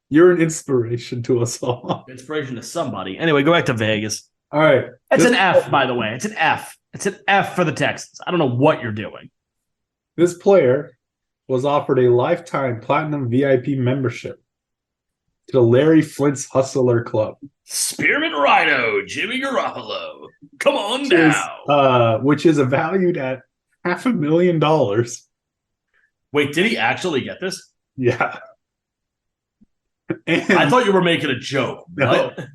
You're an inspiration to us all. Inspiration to somebody. Anyway, go back to Vegas. All right. It's an F, by the way. It's an F. It's an F for the Texans. I don't know what you're doing. This player was offered a lifetime platinum VIP membership to the Larry Flint's Hustler Club. Spearmint Rhino, Jimmy Garoppolo. Come on now. Which is valued at $500,000. Wait, did he actually get this? Yeah. And, I thought you were making a joke. No. What?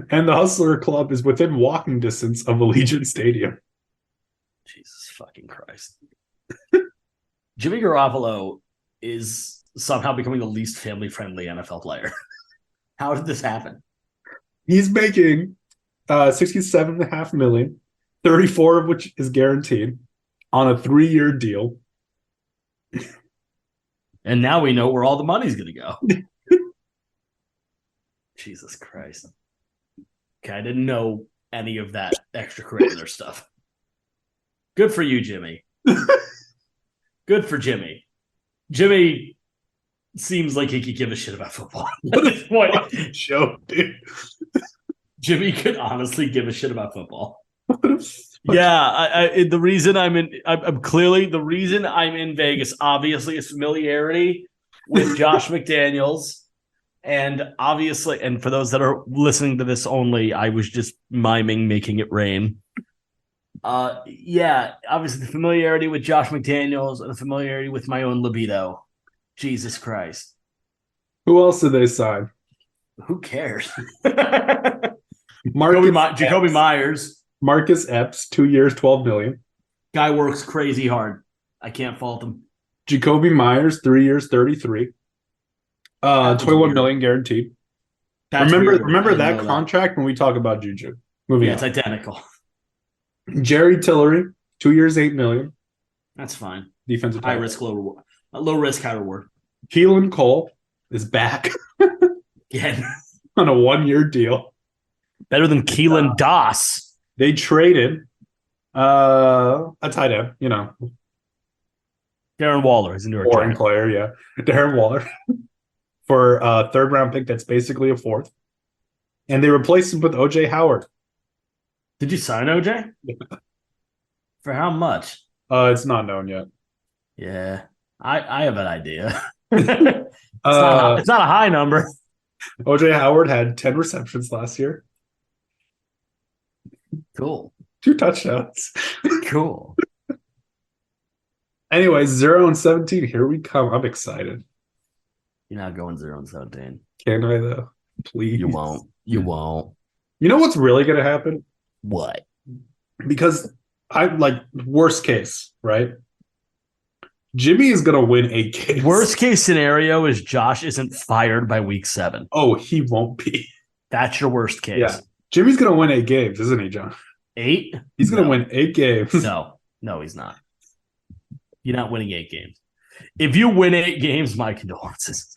And the Hustler Club is within walking distance of Allegiant Stadium. Jesus fucking Christ. Jimmy Garoppolo is somehow becoming the least family-friendly NFL player. How did this happen? He's making $67.5 million, 34 of which is guaranteed on a 3-year deal. And now we know where all the money's going to go. Jesus Christ. Okay, I didn't know any of that extracurricular stuff. Good for you, Jimmy. Good for Jimmy. Jimmy seems like he could give a shit about football at this point. Joke, dude. Jimmy could honestly give a shit about football. Yeah, the reason I'm in Vegas, obviously, is familiarity with Josh McDaniels. And obviously, and for those that are listening to this only, I was just miming Making It Rain. Yeah, obviously the familiarity with Josh McDaniels and the familiarity with my own libido. Jesus Christ. Who else did they sign? Who cares? Jacoby Myers. Marcus Epps, 2 years, $12 million. Guy works crazy hard. I can't fault him. Jacoby Myers, 3 years, 33. 21 million guaranteed. Remember that contract when we talk about Juju. It's identical. Jerry Tillery, 2 years, $8 million. That's fine. Defensive High tackle. risk, low reward. Low risk, high reward. Keelan Cole is back Again, on a 1-year deal. better than Keelan Doss. They traded a tight end, Darren Waller is a New York boring Giant. player, yeah. Darren Waller for a third-round pick that's basically a fourth. And they replaced him with O.J. Howard. Did you sign OJ? Yeah. For how much? It's not known yet. Yeah, I have an idea. It's not a high number. O.J. Howard had 10 receptions last year. Cool. 2 touchdowns. Cool. Anyways, 0-17. Here we come. I'm excited. You're not going 0-17. Can I, though? Please. You won't. You won't. You know what's really going to happen? What? Because worst case, right? Jimmy is going to win 8 games. Worst case scenario is Josh isn't fired by week 7. Oh, he won't be. That's your worst case. Yeah. Jimmy's going to win 8 games, isn't he, John? 8? He's going to win 8 games. No, he's not. You're not winning 8 games. If you win 8 games, my condolences.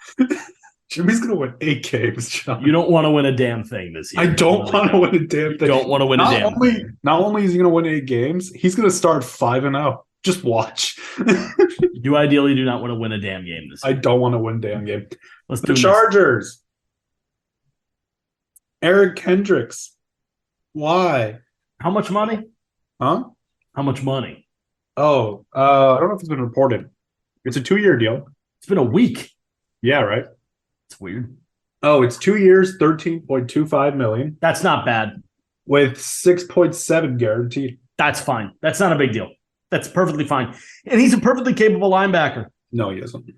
Jimmy's going to win 8 games, John. You don't want to win a damn thing this year. I don't want to win a damn thing. You don't want to win a damn thing. Not only is he going to win 8 games, he's going to start 5-0. Just watch. You ideally do not want to win a damn game this year. I don't want to win a damn game. Let's do The Chargers. Eric Kendricks. Why? How much money? Huh? How much money? Oh, I don't know if it's been reported. It's a 2-year deal. It's been a week. Yeah, right? It's weird. Oh, it's 2 years, $13.25 million. That's not bad. With 6.7 guaranteed. That's fine. That's not a big deal. That's perfectly fine. And he's a perfectly capable linebacker. No, he isn't.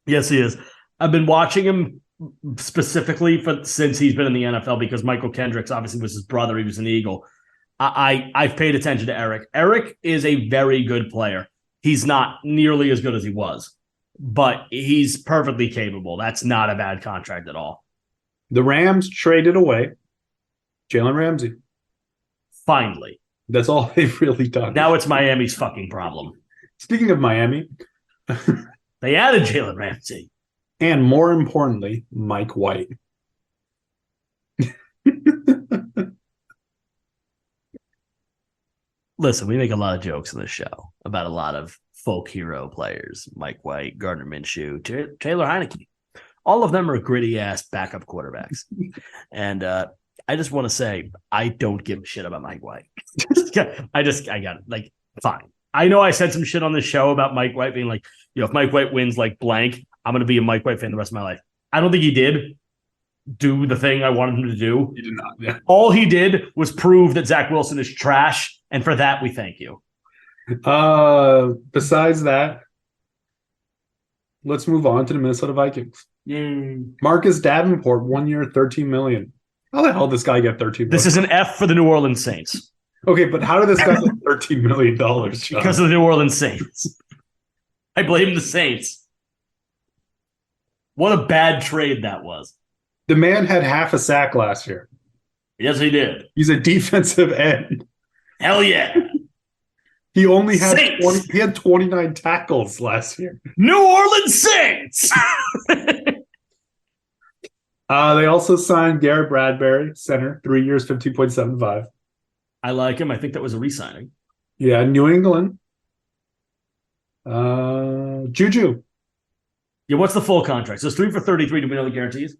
Yes, he is. I've been watching him specifically since he's been in the NFL because Michael Kendricks obviously was his brother. He was an Eagle. I've paid attention to Eric. Eric is a very good player. He's not nearly as good as he was, but he's perfectly capable. That's not a bad contract at all. The Rams traded away Jalen Ramsey. Finally. That's all they've really done. Now it's Miami's fucking problem. Speaking of Miami. They added Jalen Ramsey. And more importantly, Mike White. Listen, we make a lot of jokes on this show about a lot of folk hero players. Mike White, Gardner Minshew, Taylor Heineke. All of them are gritty-ass backup quarterbacks. And I just want to say, I don't give a shit about Mike White. I got it. Fine. I know I said some shit on this show about Mike White being like, if Mike White wins blank, I'm going to be a Mike White fan the rest of my life. I don't think he did do the thing I wanted him to do. He did not. Yeah. All he did was prove that Zach Wilson is trash. And for that, we thank you. Besides that, let's move on to the Minnesota Vikings. Yay. Marcus Davenport, 1 year, $13 million. How the hell did this guy get $13 million? This is an F for the New Orleans Saints. Okay, but how did this guy get $13 million? John? Because of the New Orleans Saints. I blame the Saints. What a bad trade that was. The man had half a sack last year. Yes, he did. He's a defensive end. Hell yeah. He only had Saints. He had 29 tackles last year. New Orleans Saints. They also signed Garrett Bradbury, center, 3 years, $15.75. I like him. I think that was a re-signing. Yeah, New England. Juju. Yeah, what's the full contract? So it's 3 for 33. Do we know the guarantees?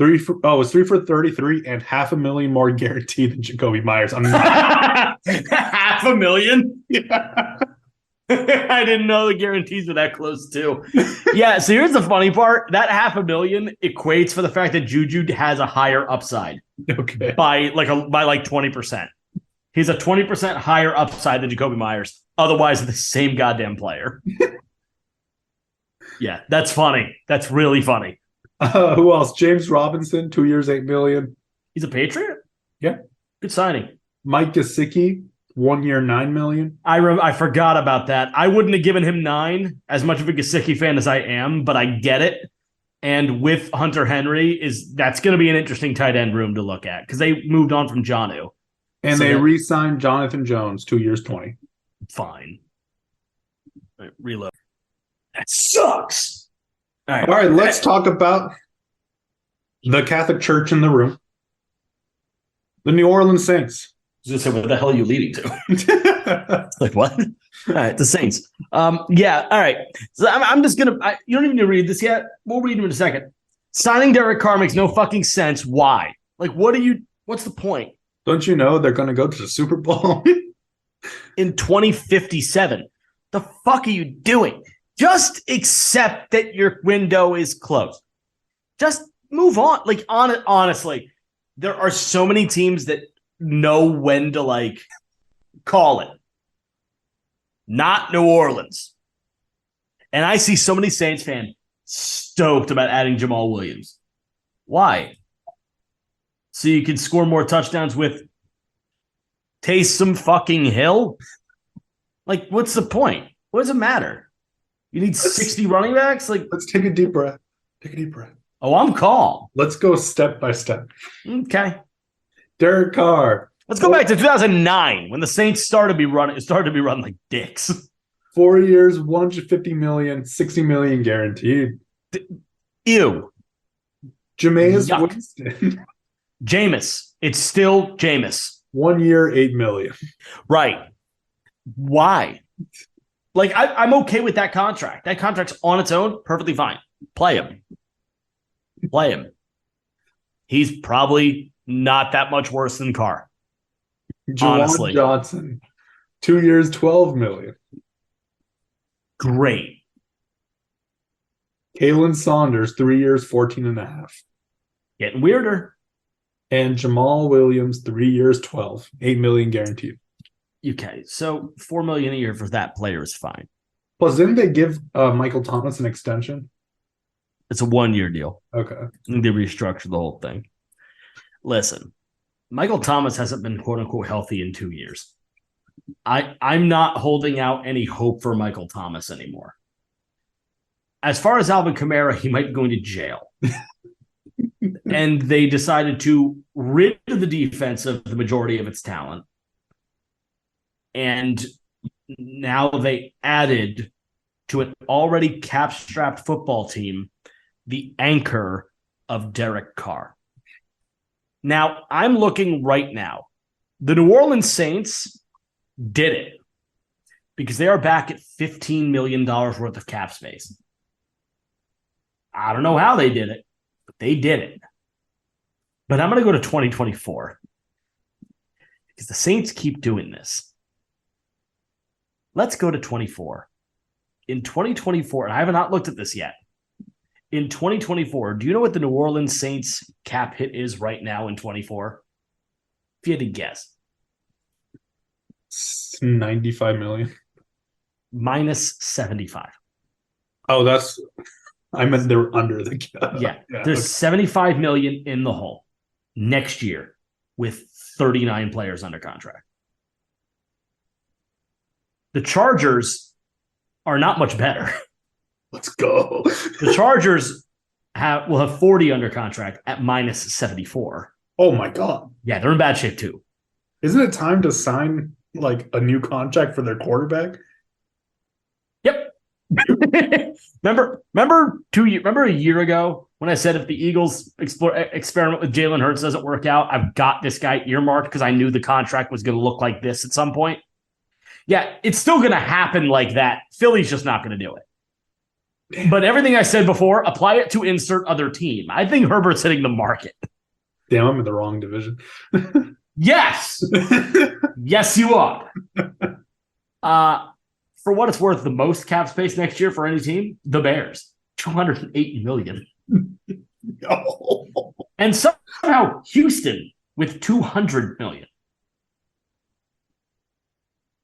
It's 3 for 33 and $500,000 more guaranteed than Jacoby Myers. I'm not. $500,000? Yeah. I didn't know the guarantees were that close too. Yeah, so here's the funny part. That $500,000 equates for the fact that Juju has a higher upside. Okay. By 20%. He's a 20% higher upside than Jacoby Myers. Otherwise, the same goddamn player. Yeah, that's funny. That's really funny. Who else? James Robinson, 2 years, $8 million. He's a Patriot? Yeah. Good signing. Mike Gesicki, 1 year, $9 million. I forgot about that. I wouldn't have given him 9, as much of a Gesicki fan as I am, but I get it. And with Hunter Henry, that's going to be an interesting tight end room to look at because they moved on from Jonnu. And they re-signed Jonathan Jones, 2 years, $20. Fine. Right, reload. That sucks. All right, let's talk about the Catholic Church in the room. The New Orleans Saints. I was gonna say, what the hell are you leading to? Like what? All right, the Saints. Yeah. All right. So I'm just gonna. You don't even need to read this yet. We'll read them in a second. Signing Derek Carr makes no fucking sense. Why? Like, what's the point? Don't you know they're going to go to the Super Bowl in 2057? The fuck are you doing? Just accept that your window is closed. Just move on. Like, honestly, there are so many teams that know when to like call it. Not New Orleans. And I see so many Saints fans stoked about adding Jamal Williams. Why? So you can score more touchdowns with Taysom fucking Hill? Like, what's the point? What does it matter? You need 60 running backs? Like, let's take a deep breath. Take a deep breath. Oh, I'm calm. Let's go step by step. Okay. Derek Carr. Let's go back to 2009 when the Saints started to be run like dicks. 4 years, 150 million, 60 million guaranteed. Ew. Jameis Winston. Jameis. It's still Jameis. 1 year, 8 million. Right. Why? Like, I'm okay with that contract. That contract's on its own, perfectly fine. Play him. He's probably not that much worse than Carr. Juwan Johnson. 2 years, 12 million. Great. Kalen Saunders, 3 years, 14 and a half. Getting weirder. And Jamal Williams, 3 years, 12, 8 million guaranteed. Okay, so $4 million a year for that player is fine. Plus, didn't they give Michael Thomas an extension? It's a 1 year deal. Okay. I think they restructured the whole thing. Listen, Michael Thomas hasn't been quote unquote healthy in 2 years. I'm not holding out any hope for Michael Thomas anymore. As far as Alvin Kamara, he might be going to jail. And they decided to rid the defense of the majority of its talent. And now they added to an already cap-strapped football team the anchor of Derek Carr. Now, I'm looking right now. The New Orleans Saints did it because they are back at $15 million worth of cap space. I don't know how they did it, but they did it. But I'm going to go to 2024 because the Saints keep doing this. Let's go to 24. In 2024, and I have not looked at this yet. In 2024, do you know what the New Orleans Saints cap hit is right now in 24? If you had to guess. 95 million. Minus 75. Oh, I meant they were under the cap. Yeah. There's 75 million in the hole next year with 39 players under contract. The Chargers are not much better. Let's go. The Chargers will have 40 under contract at minus 74. Oh my God. Yeah, they're in bad shape too. Isn't it time to sign like a new contract for their quarterback? Yep. Remember a year ago when I said if the Eagles experiment with Jalen Hurts doesn't work out, I've got this guy earmarked because I knew the contract was going to look like this at some point. Yeah, it's still going to happen like that. Philly's just not going to do it. Damn. But everything I said before, apply it to insert other team. I think Herbert's hitting the market. Damn, I'm in the wrong division. Yes. Yes, you are. For what it's worth, the most cap space next year for any team, the Bears. $208 million. No. And somehow Houston with $200 million.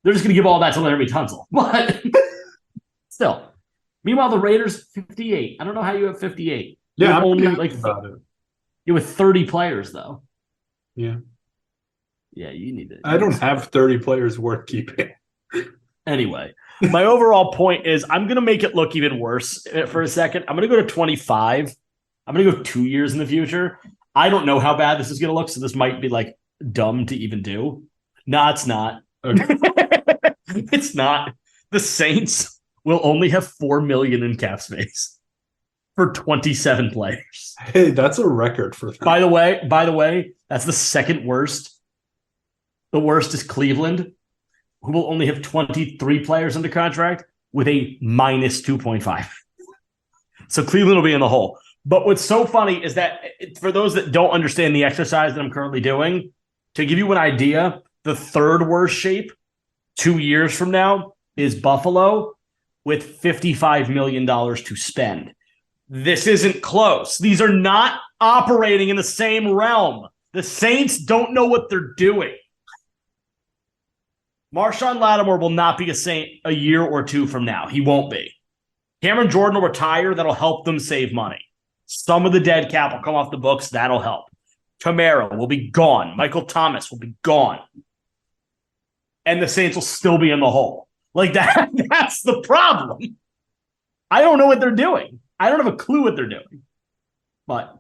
They're just going to give all that to Laremy Tunsil. But still. Meanwhile, the Raiders, 58. I don't know how you have 58. Yeah, I'm only like about it. You're with 30 players, though. Yeah. Yeah, you need it. I don't have 30 players worth keeping. Anyway, my overall point is I'm going to make it look even worse for a second. I'm going to go to 25. I'm going to go 2 years in the future. I don't know how bad this is going to look, so this might be like dumb to even do. No, it's not. Okay. It's not. The Saints will only have $4 million in cap space for 27 players. Hey, that's a record for them. By the way, that's the second worst. The worst is Cleveland, who will only have 23 players under contract with a minus 2.5. So Cleveland will be in the hole. But what's so funny is that for those that don't understand the exercise that I'm currently doing, to give you an idea, the third worst shape 2 years from now is Buffalo with $55 million to spend. This isn't close. These are not operating in the same realm. The Saints don't know what they're doing. Marshawn Lattimore will not be a Saint a year or two from now. He won't be. Cameron Jordan will retire. That'll help them save money. Some of the dead cap will come off the books. That'll help. Camaro will be gone. Michael Thomas will be gone. And the Saints will still be in the hole. Like that. That's the problem. I don't know what they're doing. I don't have a clue what they're doing. But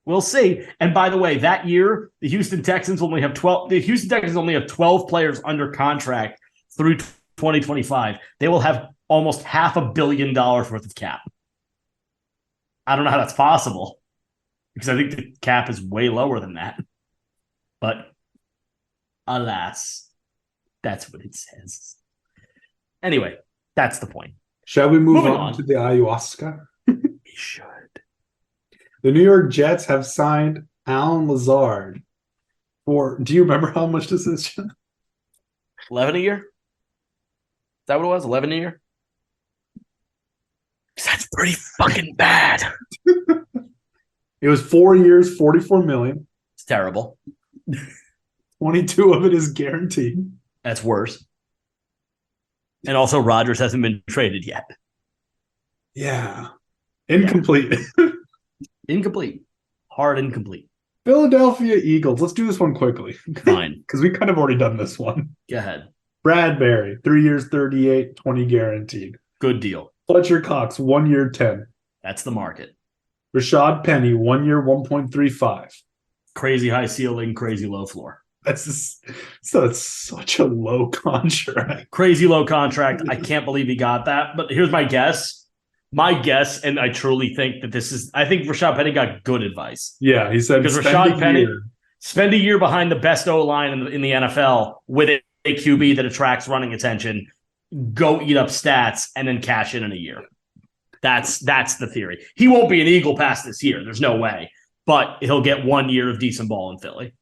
we'll see. And by the way, that year, the Houston Texans only have 12 players under contract through 2025. They will have almost $500 million worth of cap. I don't know how that's possible because I think the cap is way lower than that. But alas, that's what it says. Anyway, that's the point. Shall we move Moving on to the ayahuasca? We should. The New York Jets have signed Alan Lazard for, do you remember how much this is? 11 a year? Is that what it was? 11 a year? That's pretty fucking bad. It was 4 years, $44 million. It's terrible. 22 of it is guaranteed. That's worse. And also, Rodgers hasn't been traded yet. Yeah. Incomplete. Incomplete. Hard incomplete. Philadelphia Eagles. Let's do this one quickly. Fine. Because we kind of already done this one. Go ahead. Bradbury, 3 years, 38, 20 guaranteed. Good deal. Fletcher Cox, 1 year, 10. That's the market. Rashad Penny, 1 year, 1.35. Crazy high ceiling, crazy low floor. That's such a low contract. Crazy low contract. I can't believe he got that. But here's my guess. My guess, and I truly think that I think Rashad Penny got good advice. Yeah, he said because Rashad Penny spend a year behind the best O-line in the NFL with a QB that attracts running attention, go eat up stats, and then cash in a year. That's the theory. He won't be an Eagle past this year. There's no way. But he'll get 1 year of decent ball in Philly.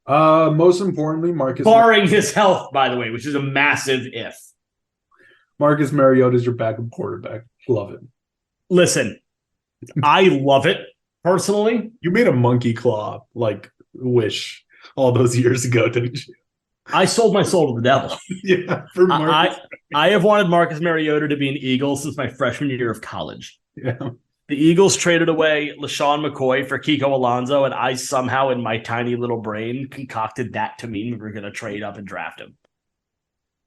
Most importantly, barring his health, by the way, which is a massive if. Marcus Mariota is your backup quarterback. Love it. Listen, I love it personally. You made a monkey claw wish all those years ago, didn't you? I sold my soul to the devil. Yeah, for Marcus. I have wanted Marcus Mariota to be an Eagle since my freshman year of college. Yeah. The Eagles traded away LaShawn McCoy for Kiko Alonso, and I somehow, in my tiny little brain, concocted that to mean we were going to trade up and draft him.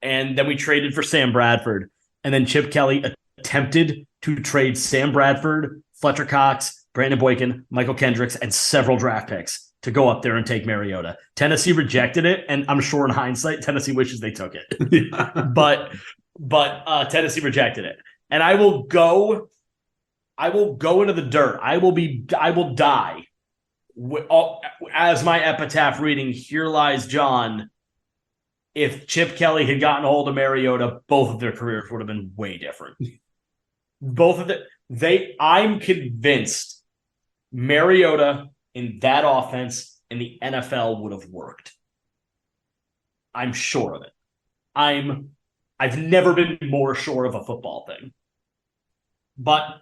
And then we traded for Sam Bradford. And then Chip Kelly attempted to trade Sam Bradford, Fletcher Cox, Brandon Boykin, Michael Kendricks, and several draft picks to go up there and take Mariota. Tennessee rejected it, and I'm sure in hindsight, Tennessee wishes they took it. Yeah. But Tennessee rejected it. And I will go into the dirt. I will die as my epitaph reading, "Here lies John." If Chip Kelly had gotten a hold of Mariota, both of their careers would have been way different. I'm convinced Mariota in that offense in the NFL would have worked. I'm sure of it. I've never been more sure of a football thing. But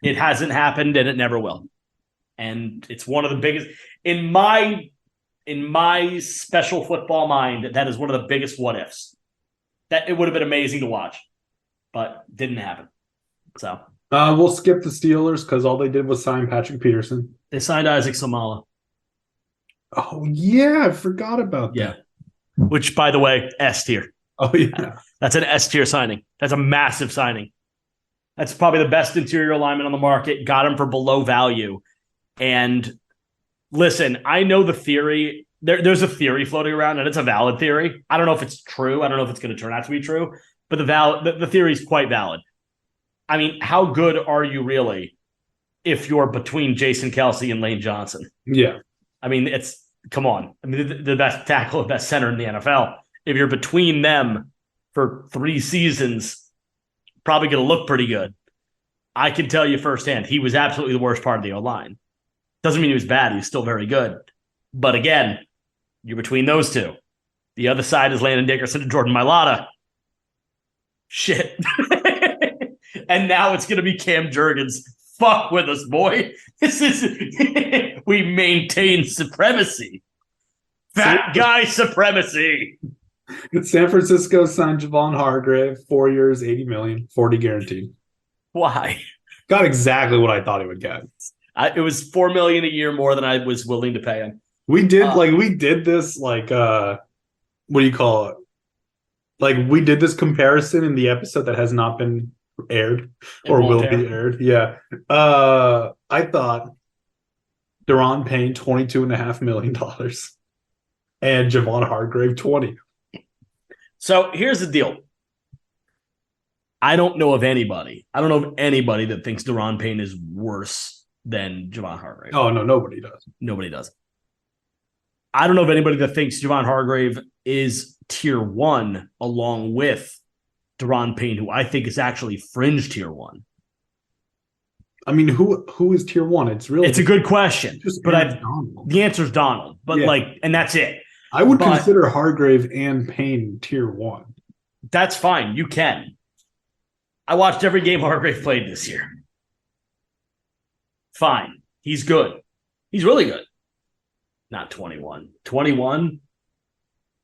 it hasn't happened and it never will. And it's one of the biggest in my special football mind, that is one of the biggest what ifs. That it would have been amazing to watch, but didn't happen. So we'll skip the Steelers because all they did was sign Patrick Peterson. They signed Isaac Samala. Oh yeah, I forgot about that. Yeah, which by the way, S tier. Oh yeah, that's an S tier signing. That's a massive signing. That's probably the best interior lineman on the market. Got him for below value. And listen, I know the theory. There's a theory floating around, and it's a valid theory. I don't know if it's true. I don't know if it's going to turn out to be true. but the theory is quite valid. I mean, how good are you really if you're between Jason Kelce and Lane Johnson? Yeah. I mean, come on. I mean, the best tackle, the best center in the NFL. If you're between them for 3 seasons, probably going to look pretty good. I can tell you firsthand, he was absolutely the worst part of the O-line. Doesn't mean he was bad. He was still very good. But again, you're between those two. The other side is Landon Dickerson and Jordan Mailata. Shit. And now it's going to be Cam Jurgens. Fuck with us, boy. This is we maintain supremacy. Fat guy supremacy. San Francisco signed Javon Hargrave, 4 years, $80 million, 40 guaranteed. Why? Got exactly what I thought he would get. It was $4 million a year more than I was willing to pay him. We did this what do you call it? Like we did this comparison in the episode that has not been aired or will be aired. Yeah. I thought Deron Payne $22.5 million and Javon Hargrave 20. So here's the deal. I don't know of anybody that thinks Deron Payne is worse than Javon Hargrave. Oh, no, nobody does. Nobody does. I don't know of anybody that thinks Javon Hargrave is tier 1 along with Deron Payne, who I think is actually fringe tier 1. I mean, who is tier 1? It's a good question. But the answer is Donald. But and that's it. I would consider Hargrave and Payne tier 1. That's fine. You can. I watched every game Hargrave played this year. Fine. He's good. He's really good. Not 21. 21,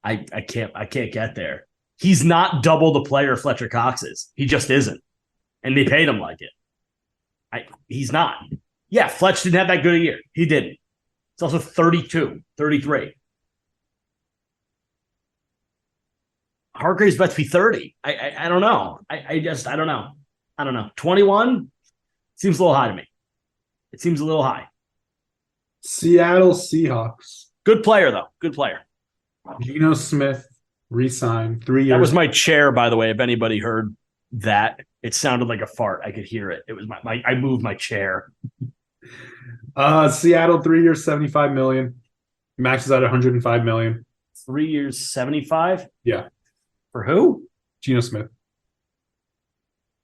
I can't get there. He's not double the player Fletcher Cox is. He just isn't. And they paid him like it. He's not. Yeah, Fletch didn't have that good a year. He didn't. It's also 32, 33. Hargrave's about to be 30. I don't know. I don't know. I don't know. 21 seems a little high to me. It seems a little high. Seattle Seahawks. Good player, though. Good player. Geno Smith re-signed 3 years. That was my chair, by the way, if anybody heard that. It sounded like a fart. I could hear it. It was I moved my chair. Seattle, 3 years, $75 million. Max is at $105 million. 3 years, 75? Yeah. For who? Geno Smith.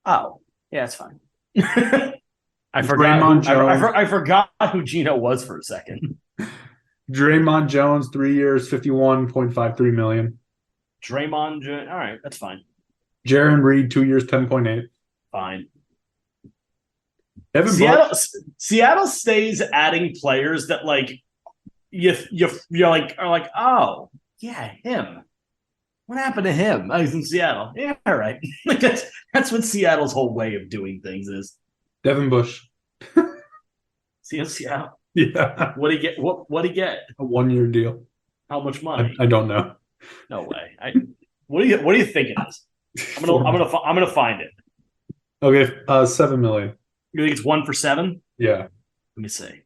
Oh, yeah, that's fine. I forgot who Geno was for a second. Draymond Jones, 3 years, $51.53 million. Draymond Jones, all right, that's fine. Jaron Reed, 2 years, 10.8. Fine. Seattle stays adding players that you're like, oh yeah, him. What happened to him? Oh, he's in Seattle. Yeah, all right. That's what Seattle's whole way of doing things is. Devin Bush. See in Seattle? Yeah. What do you get? What do you get? A 1 year deal. How much money? I don't know. No way. What do you think it is? I'm gonna find it. Okay, $7 million. You think it's 1 for 7? Yeah. Let me see.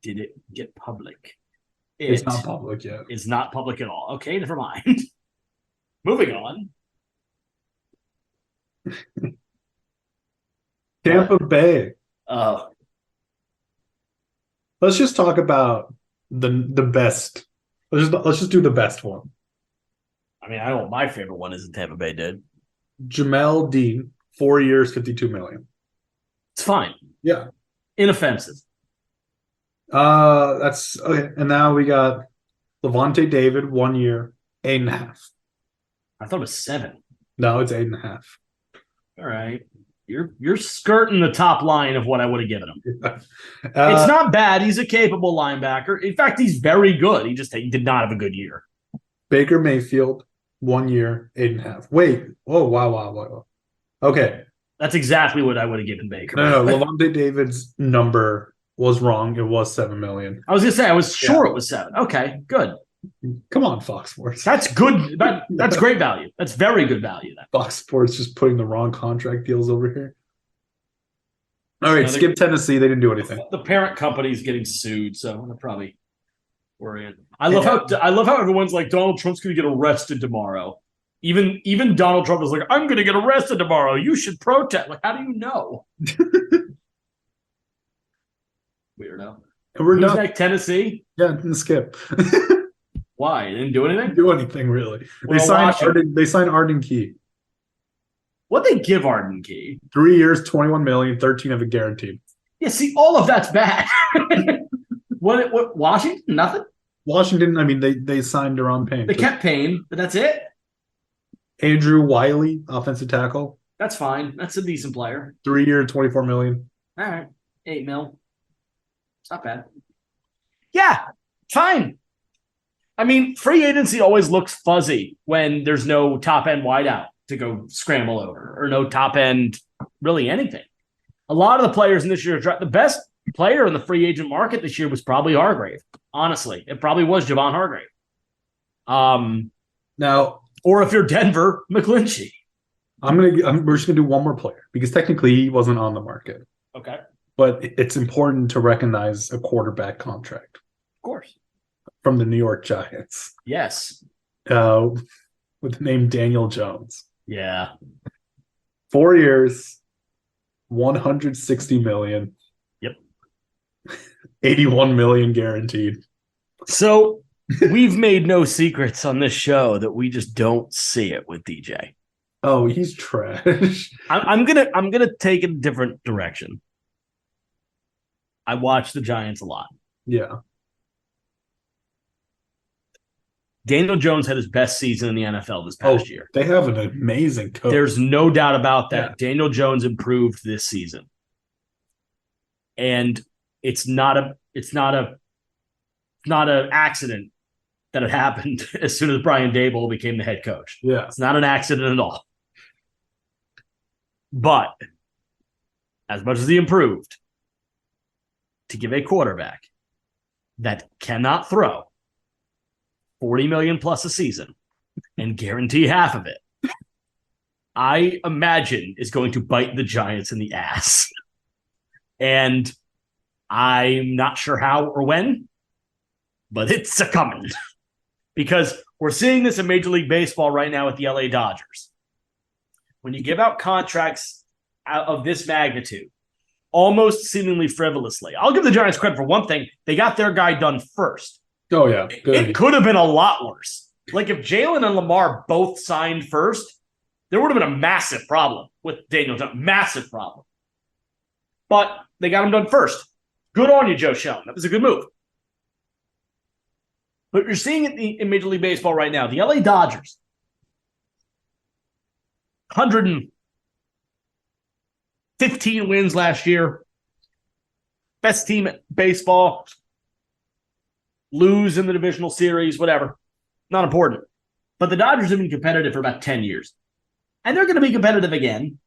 Did it get public? It's not public yet. It's not public at all. Okay, never mind. Moving on. Tampa Bay. Oh. Let's just talk about the best. Let's just do the best one. I mean, I know what my favorite one is in Tampa Bay did. Jamel Dean, 4 years, $52 million. It's fine. Yeah. Inoffensive. That's okay. And now we got Levante David, 1 year, 8.5. I thought it was 7. No, it's 8.5. All right. You're skirting the top line of what I would have given him. It's not bad. He's a capable linebacker. In fact, he's very good. He did not have a good year. Baker Mayfield, 1 year, 8.5. Wait. Oh, wow. Okay. That's exactly what I would have given Baker. No, Levante David's number was wrong. It was $7 million. I was going to say, I was sure it was 7. Okay, good. Come on, Fox Sports. That's good. That's great value. That's very good value. Fox Sports just putting the wrong contract deals over here. All right, skip Tennessee. They didn't do anything. The parent company is getting sued, so they're probably worrying. I love how everyone's like, Donald Trump's going to get arrested tomorrow. Even Donald Trump was like, I'm going to get arrested tomorrow. You should protest. Like, how do you know? Weirdo. And we're Who's done. next? Tennessee? Yeah, skip. Why? They didn't do anything? Didn't do anything really. Well, They signed Arden Key. What'd they give Arden Key? 3 years, 21 million, 13 of it guaranteed. Yeah, see, all of that's bad. What Washington? Nothing? Washington, I mean, they signed Deron Payne. They kept Payne, but that's it. Andrew Wiley, offensive tackle. That's fine. That's a decent player. 3 year, 24 million. All right. 8 mil. It's not bad. Yeah, fine. I mean, free agency always looks fuzzy when there's no top end wideout to go scramble over or no top end, really anything. A lot of the players in this year's draft, the best player in the free agent market this year was probably Hargrave. Honestly, it probably was Javon Hargrave. Now, or if you're Denver, McGlinchey. We're just gonna do one more player because technically he wasn't on the market. Okay. But it's important to recognize a quarterback contract. Of course. From the New York Giants. Yes. With the name Daniel Jones. Yeah. 4 years, 160 million. Yep. 81 million guaranteed. So we've made no secrets on this show that we just don't see it with DJ. Oh, he's trash. I'm gonna take a different direction. I watch the Giants a lot. Yeah. Daniel Jones had his best season in the NFL this past year. They have an amazing coach. There's no doubt about that. Yeah. Daniel Jones improved this season. And it's not an accident that it happened as soon as Brian Daboll became the head coach. Yeah. It's not an accident at all. But as much as he improved, to give a quarterback that cannot throw 40 million plus a season and guarantee half of it, I imagine is going to bite the Giants in the ass. And I'm not sure how or when, but it's a coming. Because we're seeing this in Major League Baseball right now with the LA Dodgers. When you give out contracts of this magnitude, almost seemingly frivolously, I'll give the Giants credit for one thing. They got their guy done first. Oh, yeah. Good. It could have been a lot worse. Like if Jalen and Lamar both signed first, there would have been a massive problem with Daniel Jones. Massive problem. But they got him done first. Good on you, Joe Schoen. That was a good move. But you're seeing it in Major League Baseball right now. The LA Dodgers, 115 wins last year. Best team at baseball. Lose in the divisional series, whatever. Not important. But the Dodgers have been competitive for about 10 years. And they're going to be competitive again.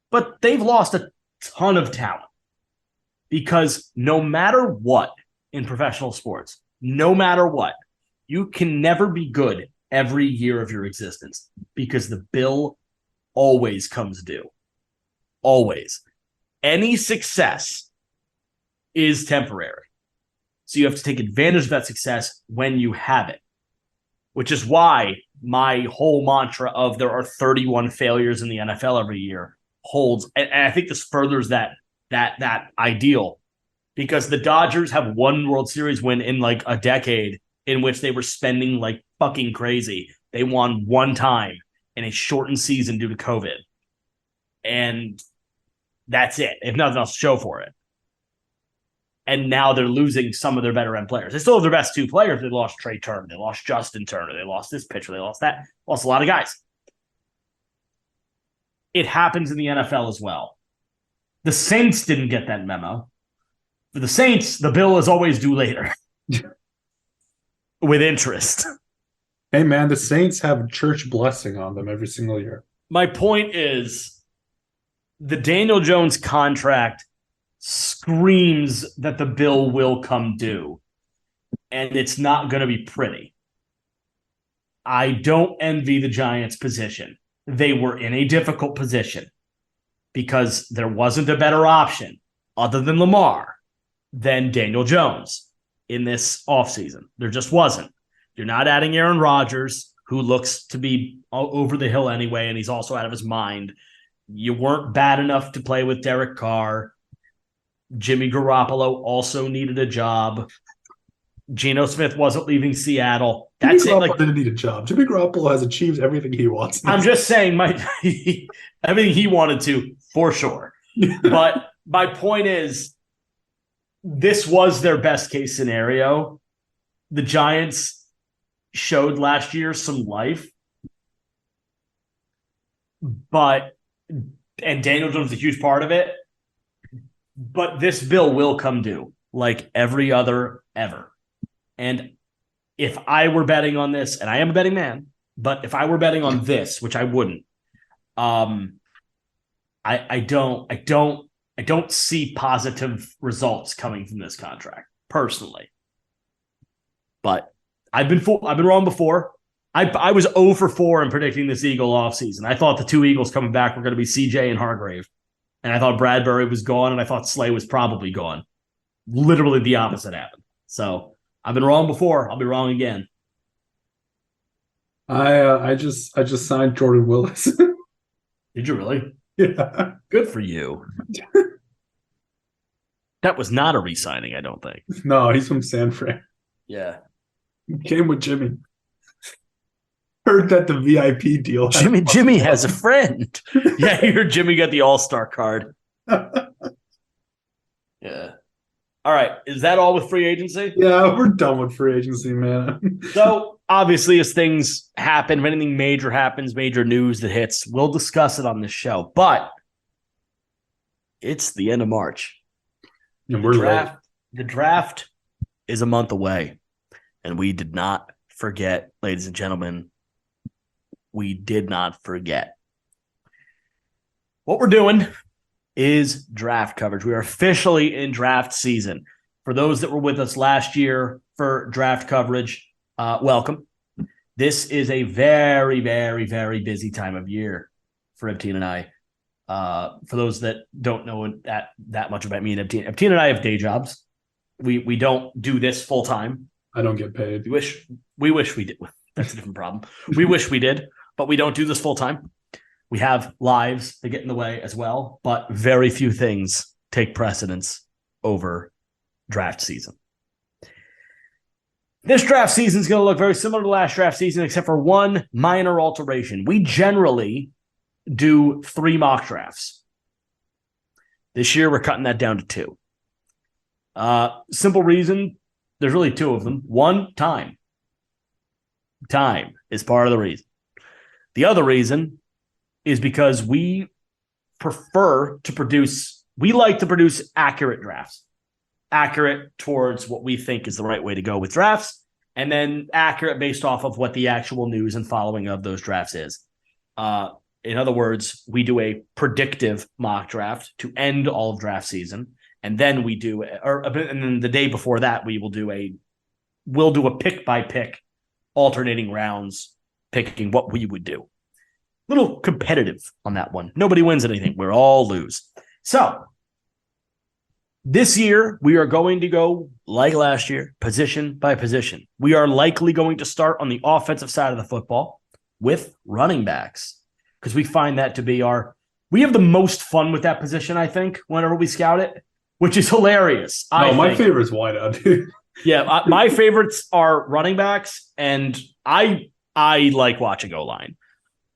But they've lost a ton of talent. Because no matter what in professional sports, no matter what, you can never be good every year of your existence. Because the bill always comes due. Always. Any success is temporary. So you have to take advantage of that success when you have it, which is why my whole mantra of there are 31 failures in the NFL every year holds. And I think this furthers that ideal, because the Dodgers have one World Series win in like a decade in which they were spending like fucking crazy. They won one time in a shortened season due to COVID. And that's it. If nothing else to show for it. And now they're losing some of their better end players. They still have their best two players. They lost Trey Turner. They lost Justin Turner. They lost this pitcher. They lost that. Lost a lot of guys. It happens in the NFL as well. The Saints didn't get that memo. For the Saints, the bill is always due later. With interest. Hey, man, the Saints have church blessing on them every single year. My point is the Daniel Jones contract screams that the bill will come due, and it's not going to be pretty. I don't envy the Giants' position. They were in a difficult position because there wasn't a better option other than Lamar than Daniel Jones in this offseason. There just wasn't. You're not adding Aaron Rodgers. who looks to be over the hill anyway, and he's also out of his mind. You weren't bad enough to play with Derek Carr. Jimmy Garoppolo also needed a job. Geno Smith wasn't leaving Seattle. That's Jimmy Garoppolo it. didn't need a job. Jimmy Garoppolo has achieved everything he wants. I'm just saying, everything he wanted to, for sure. But my point is, this was their best case scenario. The Giants showed last year some life, and Daniel Jones is a huge part of it. But this bill will come due, like every other ever. And if I were betting on this, and I am a betting man, but if I were betting on this, which I wouldn't, I don't see positive results coming from this contract personally. But I've been wrong before. I was 0 for 4 in predicting this Eagle offseason. I thought the two Eagles coming back were going to be CJ and Hargrave. And I thought Bradbury was gone, and I thought Slay was probably gone. Literally the opposite happened. So I've been wrong before. I'll be wrong again. I just signed Jordan Willis. Did you really? Yeah. Good for you. That was not a re-signing, I don't think. No, he's from San Fran. Yeah. Came with Jimmy. Heard that the VIP deal. Jimmy has a friend. Yeah, you heard Jimmy got the All-Star card. Yeah. All right. Is that all with free agency? Yeah, we're done with free agency, man. So, obviously, as things happen, if anything major happens, major news that hits, we'll discuss it on this show. But it's the end of March. And we're late. The draft is a month away. And we did not forget, ladies and gentlemen, we did not forget. What we're doing is draft coverage. We are officially in draft season. For those that were with us last year for draft coverage, welcome. This is a very, very, very busy time of year for Eptine and I. For those that don't know that much about me and Eptine and I have day jobs. We don't do this full time. I don't get paid. We wish we did. That's a different problem. We wish we did, but we don't do this full time. We have lives that get in the way as well, but very few things take precedence over draft season. This draft season is going to look very similar to last draft season, except for one minor alteration. We generally do 3 mock drafts. This year, we're cutting that down to 2. Simple reason, there's really 2 of them. One, time. Time is part of the reason. The other reason is because we like to produce accurate drafts. Accurate towards what we think is the right way to go with drafts, and then accurate based off of what the actual news and following of those drafts is. In other words, we do a predictive mock draft to end all of draft season, and then and then the day before that, we'll do a pick by pick, alternating rounds, picking what we would do. Little competitive on that one. Nobody wins anything. We're all lose. So this year, we are going to go, like last year, position by position. We are likely going to start on the offensive side of the football with running backs, because we find that to be we have the most fun with that position, I think, whenever we scout it, which is hilarious. My favorite's wideout, dude. Yeah, my favorites are running backs, and I like watching O-line.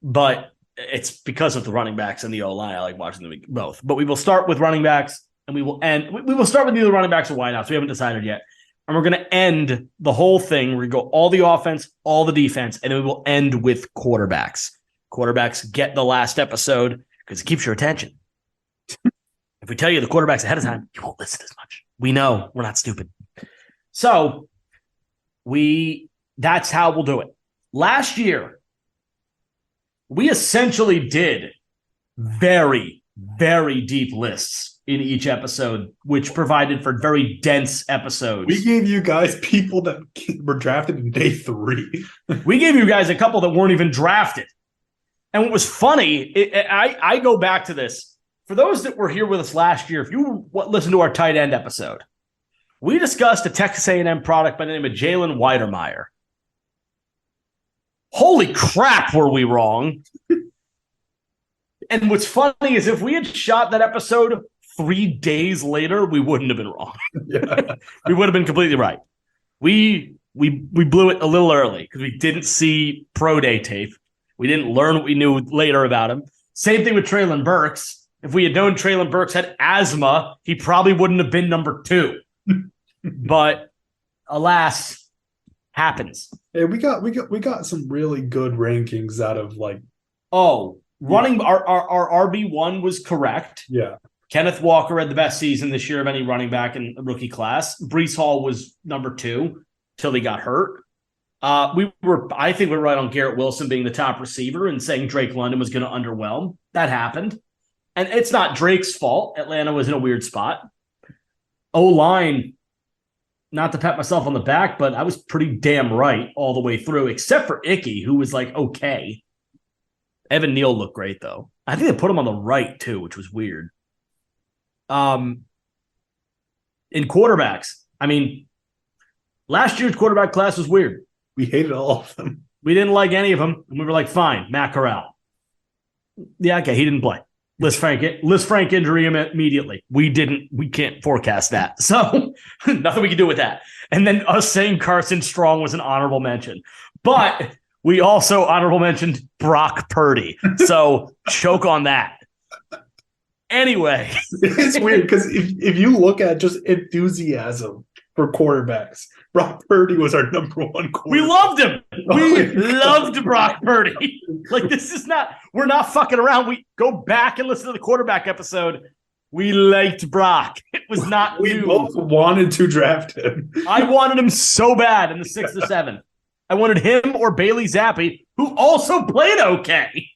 But it's because of the running backs and the O-line. I like watching them both. But we will start with running backs, and we will start with either running backs or wideouts. We haven't decided yet. And we're going to end the whole thing. We're going to go all the offense, all the defense, and then we will end with quarterbacks. Quarterbacks get the last episode because it keeps your attention. If we tell you the quarterbacks ahead of time, you won't listen as much. We know. We're not stupid. So that's how we'll do it. Last year, we essentially did very, very deep lists in each episode, which provided for very dense episodes. We gave you guys people that were drafted in day 3. We gave you guys a couple that weren't even drafted. And what was funny, I go back to this. For those that were here with us last year, if you listen to our tight end episode, we discussed a Texas A&M product by the name of Jalen Weidermeyer. Holy crap, were we wrong? And what's funny is if we had shot that episode 3 days later, we wouldn't have been wrong. Yeah. We would have been completely right. We blew it a little early because we didn't see pro day tape. We didn't learn what we knew later about him. Same thing with Traylon Burks. If we had known Traylon Burks had asthma, he probably wouldn't have been number 2. But alas, happens. Hey, we got some really good rankings out of like. Oh, running our RB1 was correct. Yeah. Kenneth Walker had the best season this year of any running back in the rookie class. Breece Hall was number 2 till he got hurt. I think we're right on Garrett Wilson being the top receiver and saying Drake London was going to underwhelm. That happened. And it's not Drake's fault. Atlanta was in a weird spot. O-line, not to pat myself on the back, but I was pretty damn right all the way through, except for Icky, who was like, okay. Evan Neal looked great, though. I think they put him on the right, too, which was weird. In quarterbacks, I mean, last year's quarterback class was weird. We hated all of them. We didn't like any of them, and we were like, fine, Matt Corral. Yeah, okay, he didn't play. Liz Frank injury immediately. We can't forecast that. So nothing we can do with that. And then us saying Carson Strong was an honorable mention. But we also honorable mentioned Brock Purdy. So choke on that. Anyway. It's weird because if you look at just enthusiasm for quarterbacks, Brock Purdy was our number 1 quarterback. We loved him. We loved Brock Purdy. Like, this is not, we're not fucking around. We go back and listen to the quarterback episode. We liked Brock. It was not We new. both wanted to draft him. I wanted him so bad in the 6th or 7th. I wanted him or Bailey Zappi, who also played okay.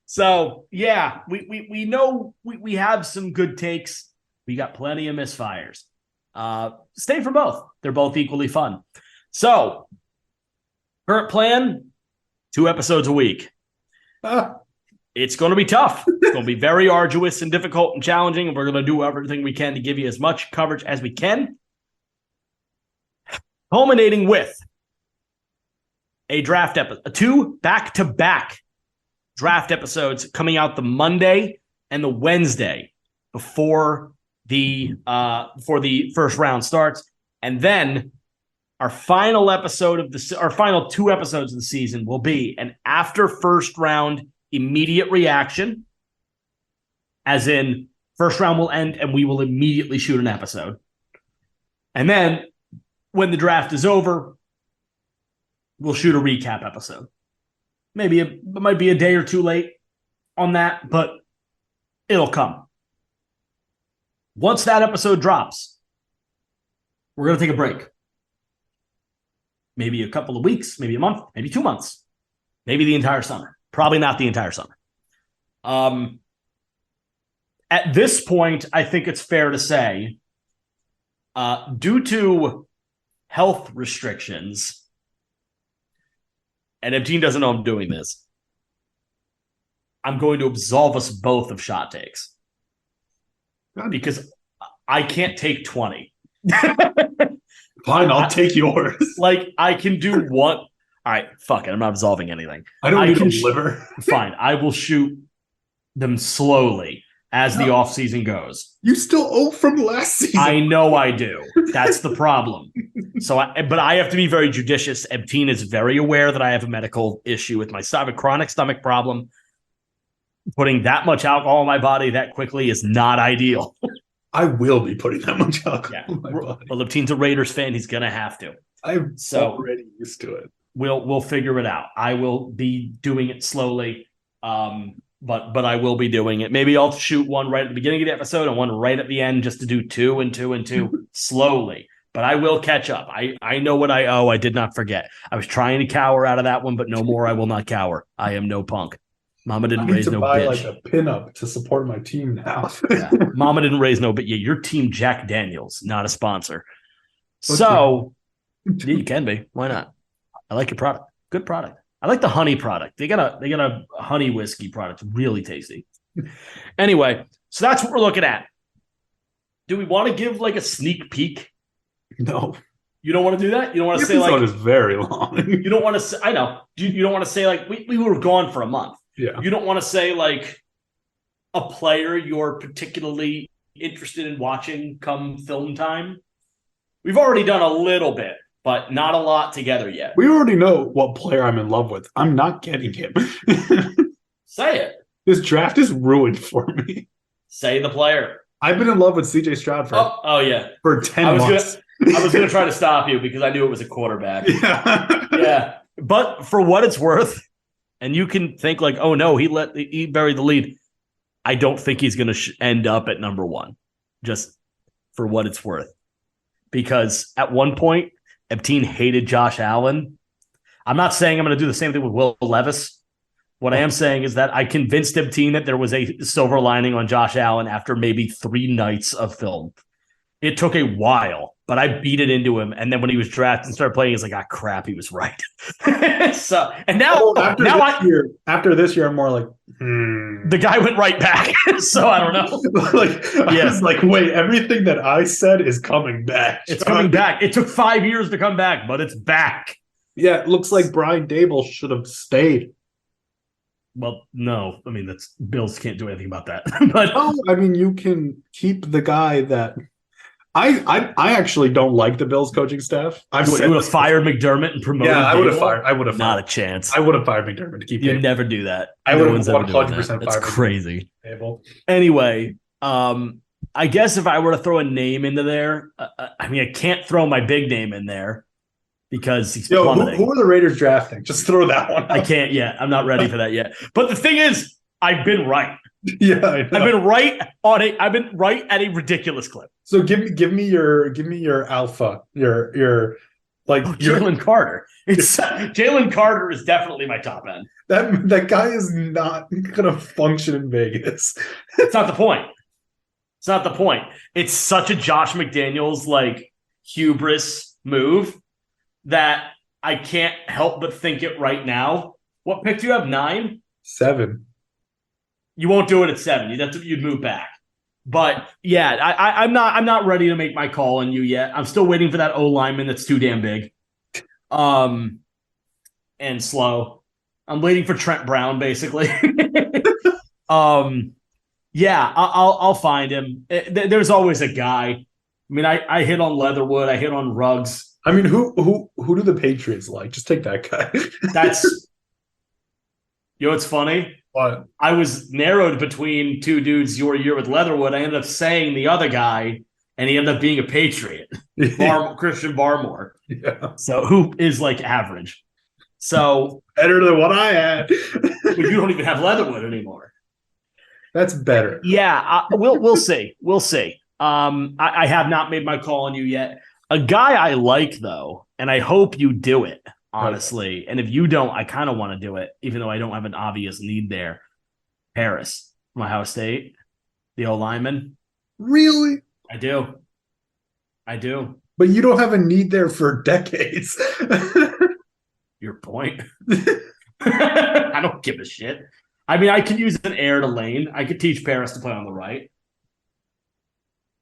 So, yeah, we know we have some good takes. We got plenty of misfires. Stay for both. They're both equally fun. So, current plan, 2 episodes a week. It's going to be tough. It's going to be very arduous and difficult and challenging, and we're going to do everything we can to give you as much coverage as we can. Culminating with a draft episode, 2 back-to-back draft episodes coming out the Monday and the Wednesday before the first round starts, and then our final 2 episodes of the season will be an after first round immediate reaction, as in first round will end and we will immediately shoot an episode, and then when the draft is over, we'll shoot a recap episode. Maybe it might be a day or 2 late on that, but it'll come. Once that episode drops, we're going to take a break. Maybe a couple of weeks, maybe a month, maybe 2 months, maybe the entire summer. Probably not the entire summer. At this point, I think it's fair to say, due to health restrictions, and Ebtine doesn't know I'm doing this, I'm going to absolve us both of shot takes. Because I can't take 20. Fine, I'll take yours. Like, I can do one. All right, fuck it. I'm not absolving anything. I don't need a liver. Fine. I will shoot them slowly as the offseason goes. You still owe from last season. I know I do. That's the problem. But I have to be very judicious. Ebtine is very aware that I have a medical issue with my stomach, chronic stomach problem. Putting that much alcohol in my body that quickly is not ideal. I will be putting that much alcohol in my body. Well, Ebtine's a Raiders fan. He's going to have to. I'm already used to it. We'll figure it out. I will be doing it slowly, but I will be doing it. Maybe I'll shoot one right at the beginning of the episode and one right at the end just to do 2 and 2 and 2 slowly. But I will catch up. I know what I owe. I did not forget. I was trying to cower out of that one, but no more. I will not cower. I am no punk. Mama didn't raise no bitch. I need to buy like a pinup to support my team now. Yeah. Mama didn't raise no bitch. Yeah, your team Jack Daniels, not a sponsor. So you can be. Why not? I like your product. Good product. I like the honey product. They got a honey whiskey product. Really tasty. Anyway, so that's what we're looking at. Do we want to give like a sneak peek? No. You don't want to do that? You don't want The to say episode like is very long. you don't want to say I know. You don't want to say like we were gone for a month. Yeah. You don't want to say like a player you're particularly interested in watching come film time. We've already done a little bit, but not a lot together yet. We already know what player I'm in love with. I'm not getting him. Say it. This draft is ruined for me. Say the player. I've been in love with CJ Stroud Oh yeah. for 10 months. I was gonna try to stop you because I knew it was a quarterback. Yeah. Yeah. But for what it's worth, and you can think like, oh no, he buried the lead. I don't think he's going to end up at number one, just for what it's worth. Because at one point, Epstein hated Josh Allen. I'm not saying I'm going to do the same thing with Will Levis. What I am saying is that I convinced Epstein that there was a silver lining on Josh Allen after maybe 3 nights of film. It took a while, but I beat it into him. And then when he was drafted and started playing, he's like, crap, he was right. So, and now, after this year, I'm more like, the guy went right back. So I don't know. I was like, wait, everything that I said is coming back. It's coming back. It took 5 years to come back, but it's back. Yeah, it looks like Brian Dable should have stayed. Well, no. I mean, that's Bills can't do anything about that. But I mean, you can keep the guy that I actually don't like the Bills coaching staff. I would have fired McDermott and promoted. Yeah, I would have fired. Not a chance. I would have fired McDermott to keep. You never do that. I would have 100% fired. That's crazy. Anyway, I guess if I were to throw a name into there, I mean, I can't throw my big name in there because he's plummeting. Who are the Raiders drafting? Just throw that one out. I can't yet. I'm not ready for that yet. But the thing is, I've been right. Yeah, I know. I've been right at a ridiculous clip. So give me your alpha. Your Jalen Carter. Jalen Carter is definitely my top end. That guy is not gonna function in Vegas. It's not the point. It's not the point. It's such a Josh McDaniels like hubris move that I can't help but think it right now. What pick do you have? 9? 7. You won't do it at 7. You'd move back. But yeah, I'm not ready to make my call on you yet. I'm still waiting for that O lineman that's too damn big, and slow. I'm waiting for Trent Brown, basically. Yeah, I'll find him. There's always a guy. I mean, I hit on Leatherwood. I hit on Ruggs. I mean, who do the Patriots like? Just take that guy. It's funny. What? I was narrowed between 2 dudes your year with Leatherwood. I ended up saying the other guy, and he ended up being a Patriot, Christian Barmore. Yeah. So who is like average. So better than what I had. But you don't even have Leatherwood anymore. That's better. Yeah, we'll see. We'll see. I have not made my call on you yet. A guy I like though, and I hope you do it. Honestly, and if you don't, I kind of want to do it, even though I don't have an obvious need there. Harris from Ohio State, the O lineman. Really? I do. But you don't have a need there for decades. Your point. I don't give a shit. I mean, I could use an air to lane. I could teach Paris to play on the right.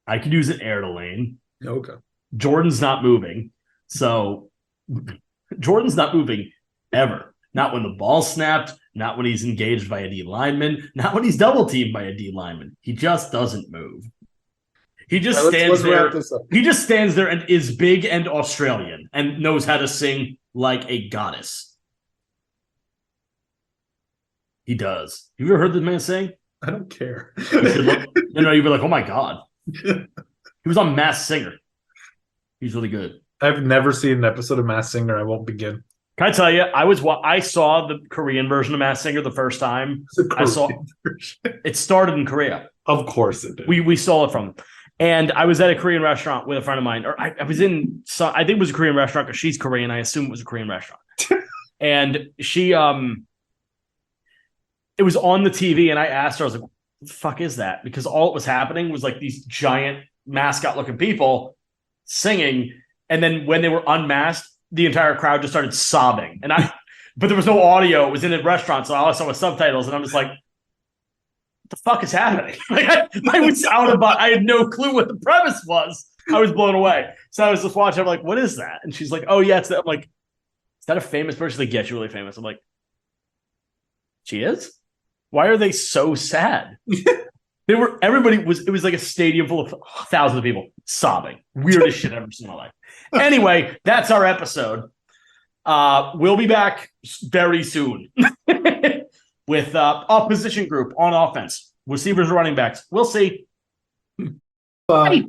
I could use an air to lane. Okay. Jordan's not moving, so. Jordan's not moving ever. Not when the ball snapped, not when he's engaged by a D lineman, not when he's double teamed by a D lineman. He just doesn't move. He just stands there. He just stands there and is big and Australian and knows how to sing like a goddess. He does. Have you ever heard this man sing? I don't care. You'd be like, oh my God. He was on Masked Singer. He's really good. I've never seen an episode of Masked Singer. I won't begin. Can I tell you? I saw the Korean version of Masked Singer the first time. It started in Korea. Of course it did. We stole it from them. And I was at a Korean restaurant with a friend of mine. Or I was in. I think it was a Korean restaurant because she's Korean. I assume it was a Korean restaurant. And she it was on the TV, and I asked her. I was like, "What the fuck is that?" Because all that was happening was like these giant mascot-looking people singing. And then when they were unmasked, the entire crowd just started sobbing. But there was no audio. It was in a restaurant, so all I saw was subtitles. And I'm just like, what the fuck is happening? I was out of I had no clue what the premise was. I was blown away. So I was just watching. I'm like, what is that? And she's like, oh, yeah, it's that. I'm like, is that a famous person? She's like, yeah, she's really famous. I'm like, she is? Why are they so sad? It was like a stadium full of thousands of people sobbing. Weirdest shit I've ever seen in my life. Anyway, that's our episode. We'll be back very soon with opposition group on offense. Receivers, running backs. We'll see. Bye.